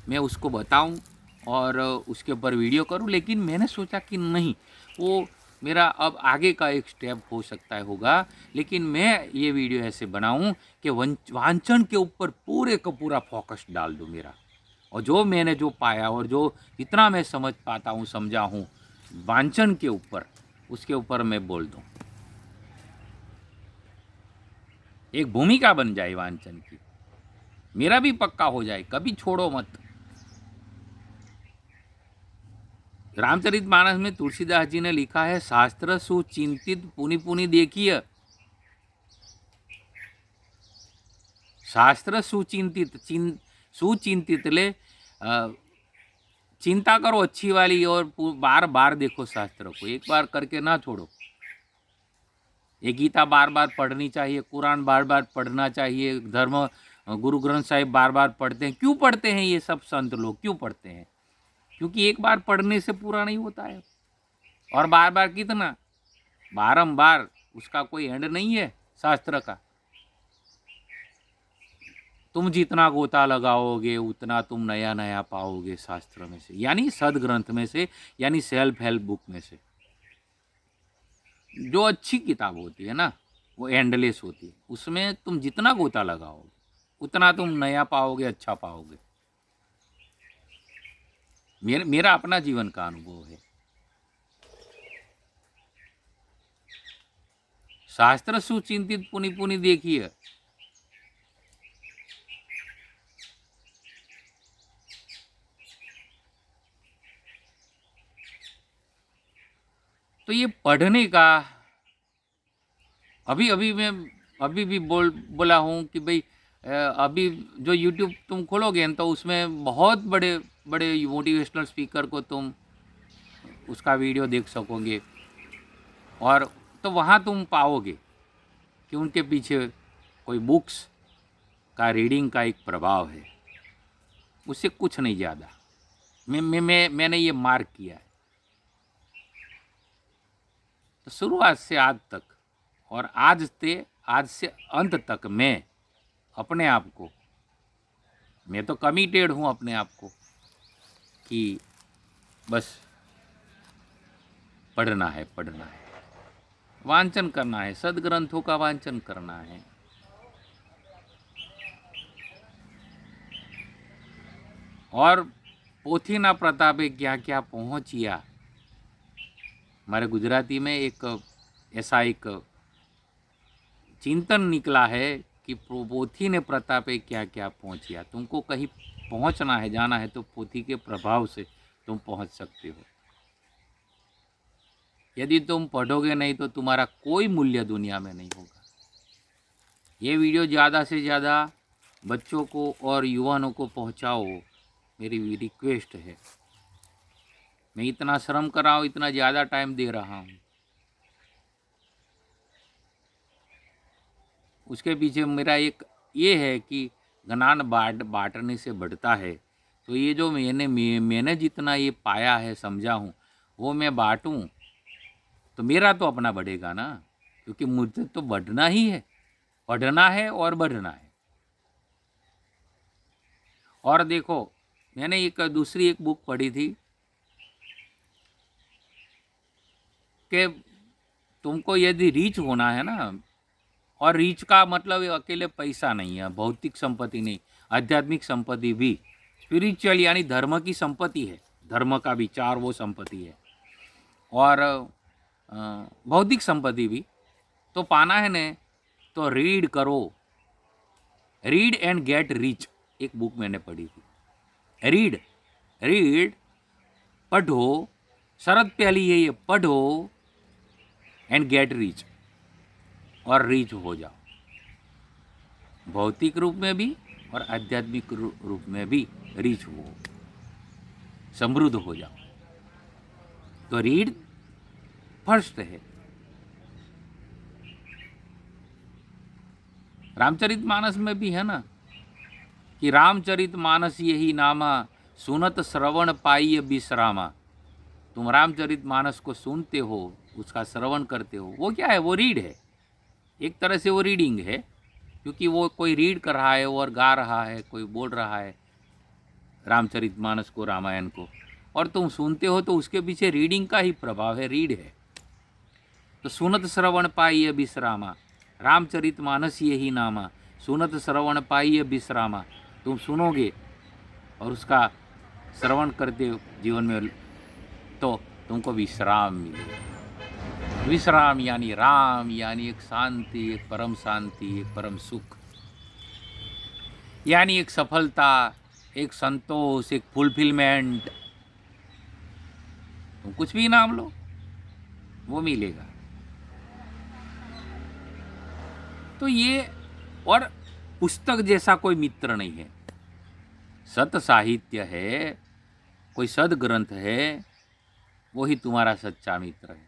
मैं उसको बताऊं और उसके ऊपर वीडियो करूं। लेकिन मैंने सोचा कि नहीं, वो मेरा अब आगे का एक स्टेप हो सकता है, होगा। लेकिन मैं ये वीडियो ऐसे बनाऊं कि वांछन के ऊपर पूरे का पूरा फोकस डाल दूं मेरा, और जो मैंने जो पाया और जो जितना मैं समझ पाता हूँ, समझा हूँ वांछन के ऊपर, उसके ऊपर मैं बोल दूं। एक भूमिका बन जाए वांछन की। मेरा भी पक्का हो जाए, कभी छोड़ो मत। रामचरितमानस में तुलसीदास जी ने लिखा है, शास्त्र सुचिंतित पुनि पुनि देखिए। शास्त्र सुचिंतित, सुचिंतित ले चिंता करो अच्छी वाली, और बार बार देखो शास्त्र को, एक बार करके ना छोड़ो। ये गीता बार बार पढ़नी चाहिए, कुरान बार बार पढ़ना चाहिए, धर्म गुरु ग्रंथ साहिब बार बार पढ़ते हैं। क्यों पढ़ते हैं ये सब संत लोग, क्यों पढ़ते हैं? क्योंकि एक बार पढ़ने से पूरा नहीं होता है। और बार बार कितना, बारंबार, उसका कोई एंड नहीं है शास्त्र का। तुम जितना गोता लगाओगे उतना तुम नया नया पाओगे शास्त्र में से, यानी सदग्रंथ में से, यानी सेल्फ हेल्प बुक में से। जो अच्छी किताब होती है ना, वो एंडलेस होती है, उसमें तुम जितना गोता लगाओगे उतना तुम नया पाओगे, अच्छा पाओगे। मेरा अपना जीवन का अनुभव है। शास्त्र सुचिंतित पुनि पुनि देखिए। तो ये पढ़ने का, अभी भी बोला हूँ कि भाई अभी जो YouTube तुम खोलोगे तो उसमें बहुत बड़े बड़े मोटिवेशनल स्पीकर को तुम उसका वीडियो देख सकोगे, और तो वहाँ तुम पाओगे कि उनके पीछे कोई बुक्स का रीडिंग का एक प्रभाव है, उससे कुछ नहीं ज़्यादा। मैंने ये मार्क किया है। तो शुरुआत से आज तक, और आज से अंत तक मैं अपने आप को, मैं तो कमिटेड हूँ अपने आप को कि बस पढ़ना है, वांचन करना है, सदग्रंथों का वांचन करना है। और पोथीना प्रतापे क्या क्या पहुँचिया, हमारे गुजराती में एक ऐसा एक चिंतन निकला है कि पोथी ने प्रतापे क्या क्या पहुँचिया। तुमको कहीं पहुँचना है, जाना है, तो पोथी के प्रभाव से तुम पहुँच सकते हो। यदि तुम पढ़ोगे नहीं तो तुम्हारा कोई मूल्य दुनिया में नहीं होगा। ये वीडियो ज़्यादा से ज़्यादा बच्चों को और युवाओं को पहुँचाओ, मेरी रिक्वेस्ट है। मैं इतना श्रम कर रहा हूँ, इतना ज़्यादा टाइम दे रहा हूँ, उसके पीछे मेरा एक ये है कि ज्ञान बांटने से बढ़ता है। तो ये जो मैंने जितना ये पाया है, समझा हूँ, वो मैं बांटूँ तो मेरा तो अपना बढ़ेगा ना, क्योंकि मुझे तो बढ़ना ही है, पढ़ना है और बढ़ना है। और देखो, मैंने एक दूसरी एक बुक पढ़ी थी कि तुमको यदि रीच होना है ना, और रीच का मतलब अकेले पैसा नहीं है, भौतिक संपत्ति नहीं, आध्यात्मिक संपत्ति भी, स्पिरिचुअल यानी धर्म की संपत्ति है, धर्म का विचार वो संपत्ति है, और भौतिक संपत्ति भी तो पाना है ने, तो रीड करो, रीड एंड गेट रिच। एक बुक मैंने पढ़ी थी, रीड पढ़ो, शरत पहली है ये, पढ़ो एंड गेट रिच, और रिच हो जाओ, भौतिक रूप में भी और आध्यात्मिक रूप में भी रिच हो, समृद्ध हो जाओ। तो रीड फर्स्ट है। रामचरितमानस में भी है ना कि रामचरितमानस यही नामा, सुनत श्रवण पाइय विश्रामा। तुम रामचरितमानस को सुनते हो, उसका श्रवण करते हो, वो क्या है? वो रीड है, एक तरह से वो रीडिंग है, क्योंकि वो कोई रीड कर रहा है और गा रहा है, कोई बोल रहा है रामचरितमानस को, रामायण को, और तुम सुनते हो, तो उसके पीछे रीडिंग का ही प्रभाव है, रीड है। तो सुनत श्रवण पाइय विश्रामा, रामचरितमानस यही नामा, सुनत श्रवण पाइय विश्रामा। तुम सुनोगे और उसका श्रवण करते हो जीवन में, तो तुमको विश्राम मिलेगा। विश्राम यानी राम, यानी एक शांति, एक परम शांति, एक परम सुख। यानी एक सफलता, एक संतोष, एक फुलफिलमेंट, तुम कुछ भी नाम लो, वो मिलेगा। तो ये, और पुस्तक जैसा कोई मित्र नहीं है। सत साहित्य है, कोई सद ग्रंथ है, वही तुम्हारा सच्चा मित्र है।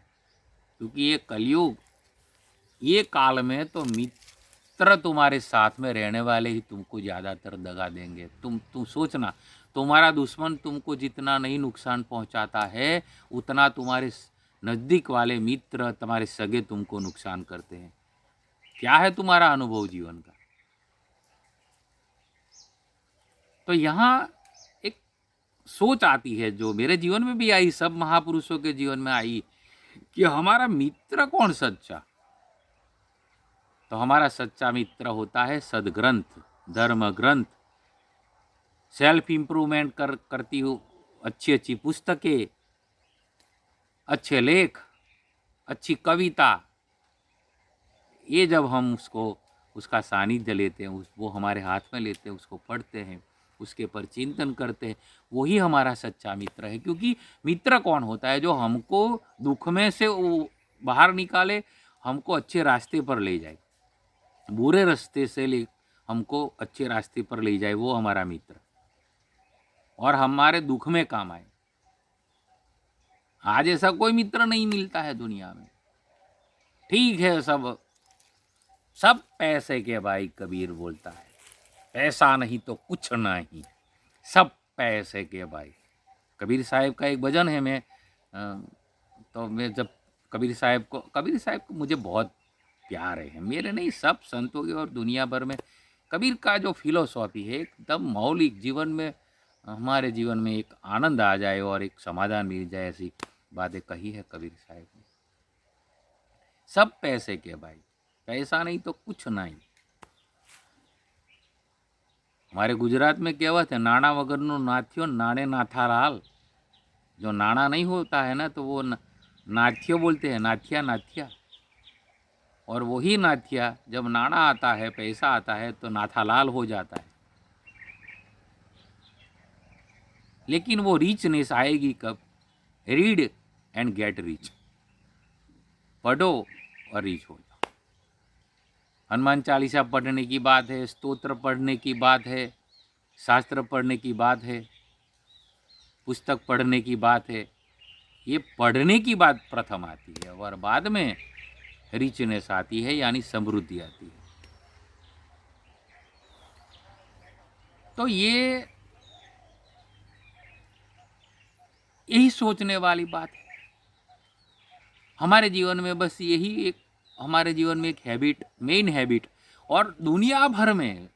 क्योंकि ये कलयुग, ये काल में तो मित्र तुम्हारे साथ में रहने वाले ही तुमको ज़्यादातर दगा देंगे। तुम सोचना, तुम्हारा दुश्मन तुमको जितना नहीं नुकसान पहुंचाता है, उतना तुम्हारे नज़दीक वाले मित्र, तुम्हारे सगे तुमको नुकसान करते हैं। क्या है तुम्हारा अनुभव जीवन का? तो यहाँ एक सोच आती है, जो मेरे जीवन में भी आई, सब महापुरुषों के जीवन में आई, कि हमारा मित्र कौन सच्चा? तो हमारा सच्चा मित्र होता है सदग्रंथ, धर्म ग्रंथ, सेल्फ इम्प्रूवमेंट करती हूँ अच्छी अच्छी पुस्तकें, अच्छे लेख, अच्छी कविता। ये जब हम उसका सानिध्य लेते हैं, वो हमारे हाथ में लेते हैं, उसको पढ़ते हैं, उसके पर चिंतन करते हैं, वही हमारा सच्चा मित्र है। क्योंकि मित्र कौन होता है? जो हमको दुख में से बाहर निकाले, हमको अच्छे रास्ते पर ले जाए, बुरे रास्ते से हमको अच्छे रास्ते पर ले जाए, वो हमारा मित्र, और हमारे दुख में काम आए। आज ऐसा कोई मित्र नहीं मिलता है दुनिया में। ठीक है, सब पैसे के भाई, कबीर बोलता है, पैसा नहीं तो कुछ नहीं, सब पैसे के भाई। कबीर साहब का एक भजन है, तो मैं जब कबीर साहब को मुझे बहुत प्यार है, मेरे नहीं, सब संतों के और दुनिया भर में कबीर का जो फिलोसॉफी है, एकदम मौलिक, जीवन में, हमारे जीवन में एक आनंद आ जाए और एक समाधान मिल जाए, ऐसी बातें कही है कबीर साहब ने। सब पैसे के भाई, पैसा नहीं तो कुछ नहीं। हमारे गुजरात में कहेवत है, नाणा वगरनो नाथ्यो नाणे नाथालाल। जो नाणा नहीं होता है ना, तो वो नाथ्यो बोलते हैं, नाथिया नाथिया। और वही नाथिया जब नाणा आता है, पैसा आता है, तो नाथालाल हो जाता है। लेकिन वो रिचनेस आएगी कब? Read and get rich. पढ़ो और रिच हो जाओ। हनुमान चालीसा पढ़ने की बात है, स्तोत्र पढ़ने की बात है, शास्त्र पढ़ने की बात है, पुस्तक पढ़ने की बात है। ये पढ़ने की बात प्रथम आती है, और बाद में रिचनेस आती है, यानी समृद्धि आती है। तो यही सोचने वाली बात है हमारे जीवन में। बस यही एक हमारे जीवन में एक हैबिट, मेन हैबिट, और दुनिया भर में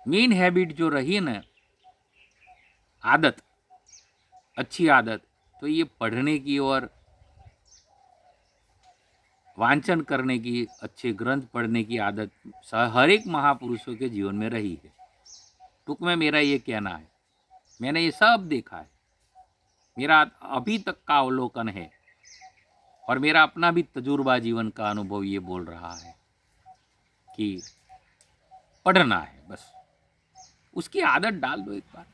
मेन हैबिट जो रही ना, आदत, अच्छी आदत, तो ये पढ़ने की और वांचन करने की, अच्छे ग्रंथ पढ़ने की आदत हर एक महापुरुषों के जीवन में रही है। टूंक में मेरा ये कहना है, मैंने ये सब देखा है, मेरा अभी तक का अवलोकन है, और मेरा अपना भी तजुर्बा, जीवन का अनुभव ये बोल रहा है कि पढ़ना है। बस उसकी आदत डाल दो एक बार।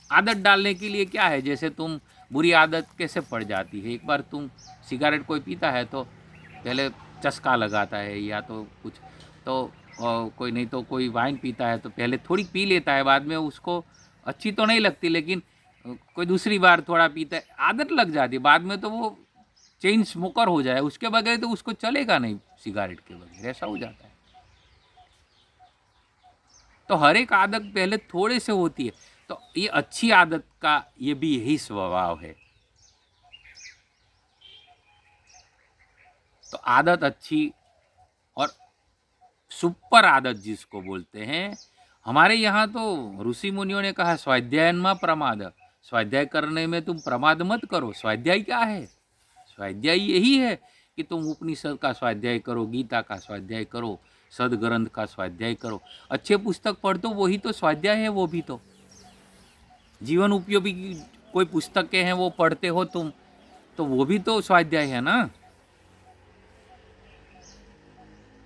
आदत डालने के लिए क्या है, जैसे तुम बुरी आदत कैसे पड़ जाती है, एक बार तुम सिगरेट कोई पीता है तो पहले चस्का लगाता है, या तो कुछ, तो कोई नहीं तो कोई वाइन पीता है तो पहले थोड़ी पी लेता है, बाद में उसको अच्छी तो नहीं लगती, लेकिन कोई दूसरी बार थोड़ा पीता है, आदत लग जाती है, बाद में तो वो चेन स्मोकर हो जाए, उसके बगैर तो उसको चलेगा नहीं, सिगरेट के बगैर, ऐसा हो जाता है। तो हर एक आदत पहले थोड़े से होती है। तो ये अच्छी आदत का ये भी यही स्वभाव है। तो आदत अच्छी और सुपर आदत जिसको बोलते हैं, हमारे यहाँ तो ऋषि मुनियों ने कहा, स्वाध्यायनमा प्रमाद, स्वाध्याय करने में तुम प्रमाद मत करो। स्वाध्याय क्या है? स्वाध्याय यही है कि तुम उपनिषद का स्वाध्याय करो, गीता का स्वाध्याय करो, सदग्रंथ का स्वाध्याय करो, अच्छे पुस्तक पढ़ दो, वही तो स्वाध्याय है। वो भी तो जीवन उपयोगी कोई पुस्तकें हैं वो पढ़ते हो तुम, तो वो भी तो स्वाध्याय है ना।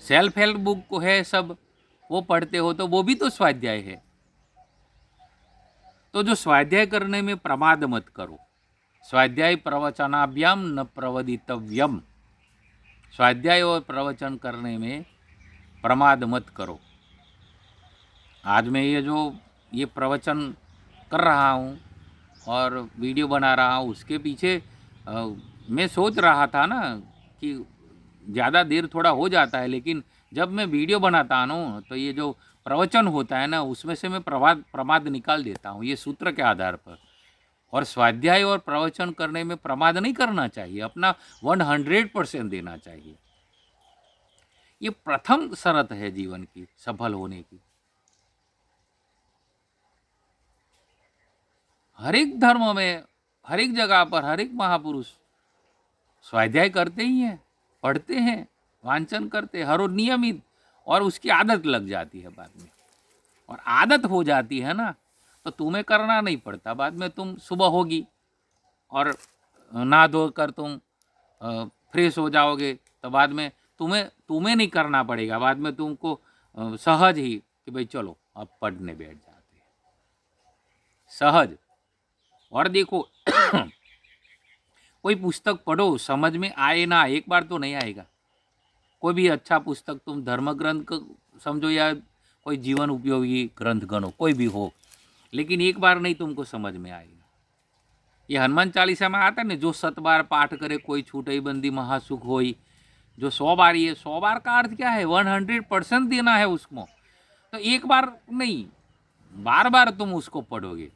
सेल्फ हेल्प बुक को है सब, वो पढ़ते हो तो वो भी तो स्वाध्याय है। तो जो स्वाध्याय करने में प्रमाद मत करो। स्वाध्याय प्रवचनाभ्याम न प्रवदितव्यम। स्वाध्याय और प्रवचन करने में प्रमाद मत करो। आज मैं ये प्रवचन कर रहा हूँ और वीडियो बना रहा हूँ, उसके पीछे मैं सोच रहा था ना कि ज़्यादा देर थोड़ा हो जाता है, लेकिन जब मैं वीडियो बनाता हूँ तो ये जो प्रवचन होता है ना, उसमें से मैं प्रमाद निकाल देता हूँ, ये सूत्र के आधार पर। और स्वाध्याय और प्रवचन करने में प्रमाद नहीं करना चाहिए, अपना 100% देना चाहिए। ये प्रथम शर्त है जीवन की सफल होने की। हर एक धर्म में, हर एक जगह पर, हर एक महापुरुष स्वाध्याय करते ही हैं, पढ़ते हैं, वांचन करते हैं हर रोज नियमित, और उसकी आदत लग जाती है बाद में। और आदत हो जाती है ना, तो तुम्हें करना नहीं पड़ता। बाद में तुम सुबह होगी और नहा धोकर तुम फ्रेश हो जाओगे, तो बाद में तुम्हें नहीं करना पड़ेगा। बाद में तुमको सहज ही कि भाई चलो अब पढ़ने बैठ जाते हैं, सहज। और देखो कोई पुस्तक पढ़ो, समझ में आए ना, एक बार तो नहीं आएगा। कोई भी अच्छा पुस्तक तुम धर्म ग्रंथ समझो या कोई जीवन उपयोगी ग्रंथ गणो, कोई भी हो, लेकिन एक बार नहीं तुमको समझ में आएगा। ये हनुमान चालीसा में आता है ना, जो 7 बार पाठ करे कोई छूटई बंदी महासुख होई। जो 100 बार, ये 100 बार का अर्थ क्या है? 100% देना है उसको। तो एक बार नहीं, बार बार तुम उसको पढ़ोगे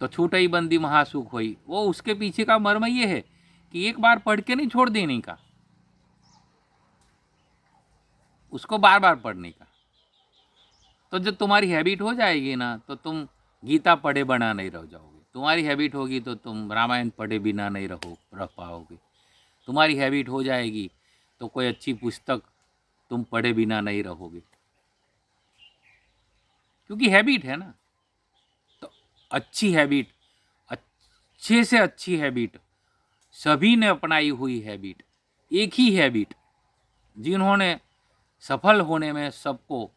तो छूटई बंदी महासुख होई। वो उसके पीछे का मर्म ये है कि एक बार पढ़ के नहीं छोड़ देने का, उसको बार बार पढ़ने का। तो जब तुम्हारी हैबिट हो जाएगी ना, तो तुम गीता पढ़े बना नहीं रह जाओगे। तुम्हारी हैबिट होगी तो तुम रामायण पढ़े बिना नहीं रह पाओगे। तुम्हारी हैबिट हो जाएगी तो कोई अच्छी पुस्तक तुम पढ़े बिना नहीं रहोगे, क्योंकि हैबिट है ना। तो अच्छी हैबिट, अच्छे से अच्छी हैबिट, सभी ने अपनाई हुई हैबिट, एक ही हैबिट जिन्होंने सफल होने में सबको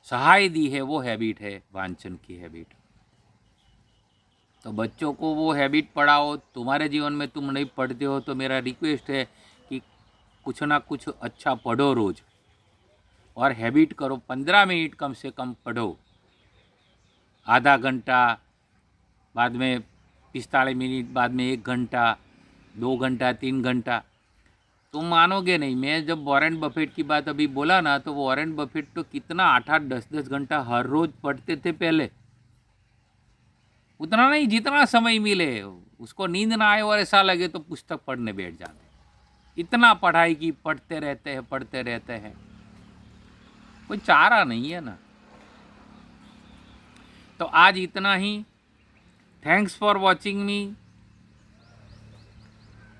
सहाय दी है, वो हैबिट है वांचन की हैबिट। तो बच्चों को वो हैबिट पढ़ाओ। तुम्हारे जीवन में तुम नहीं पढ़ते हो तो मेरा रिक्वेस्ट है कि कुछ ना कुछ अच्छा पढ़ो रोज, और हैबिट करो। 15 मिनट कम से कम पढ़ो, आधा घंटा, बाद में 45 मिनट, बाद में 1 घंटा, 2 घंटा, 3 घंटा। तुम मानोगे नहीं, मैं जब वॉरेन बफेट की बात अभी बोला ना, तो वॉरेन बफेट तो कितना 8-8, 10-10 घंटा हर रोज पढ़ते थे पहले। उतना नहीं, जितना समय मिले, उसको नींद ना आए और ऐसा लगे तो पुस्तक पढ़ने बैठ जाते। इतना पढ़ाई की, पढ़ते रहते हैं, कोई चारा नहीं है ना। तो आज इतना ही। Thanks for watching me.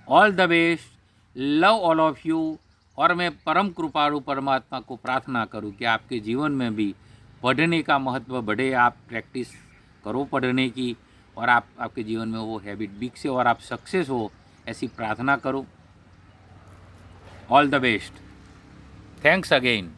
All the best, love all of you. और मैं परम कृपालु परमात्मा को प्रार्थना करूं कि आपके जीवन में भी पढ़ने का महत्व बढ़े। आप प्रैक्टिस करो पढ़ने की, और आपके जीवन में वो हैबिट विकसे और आप सक्सेस हो, ऐसी प्रार्थना करो। All the best. Thanks again.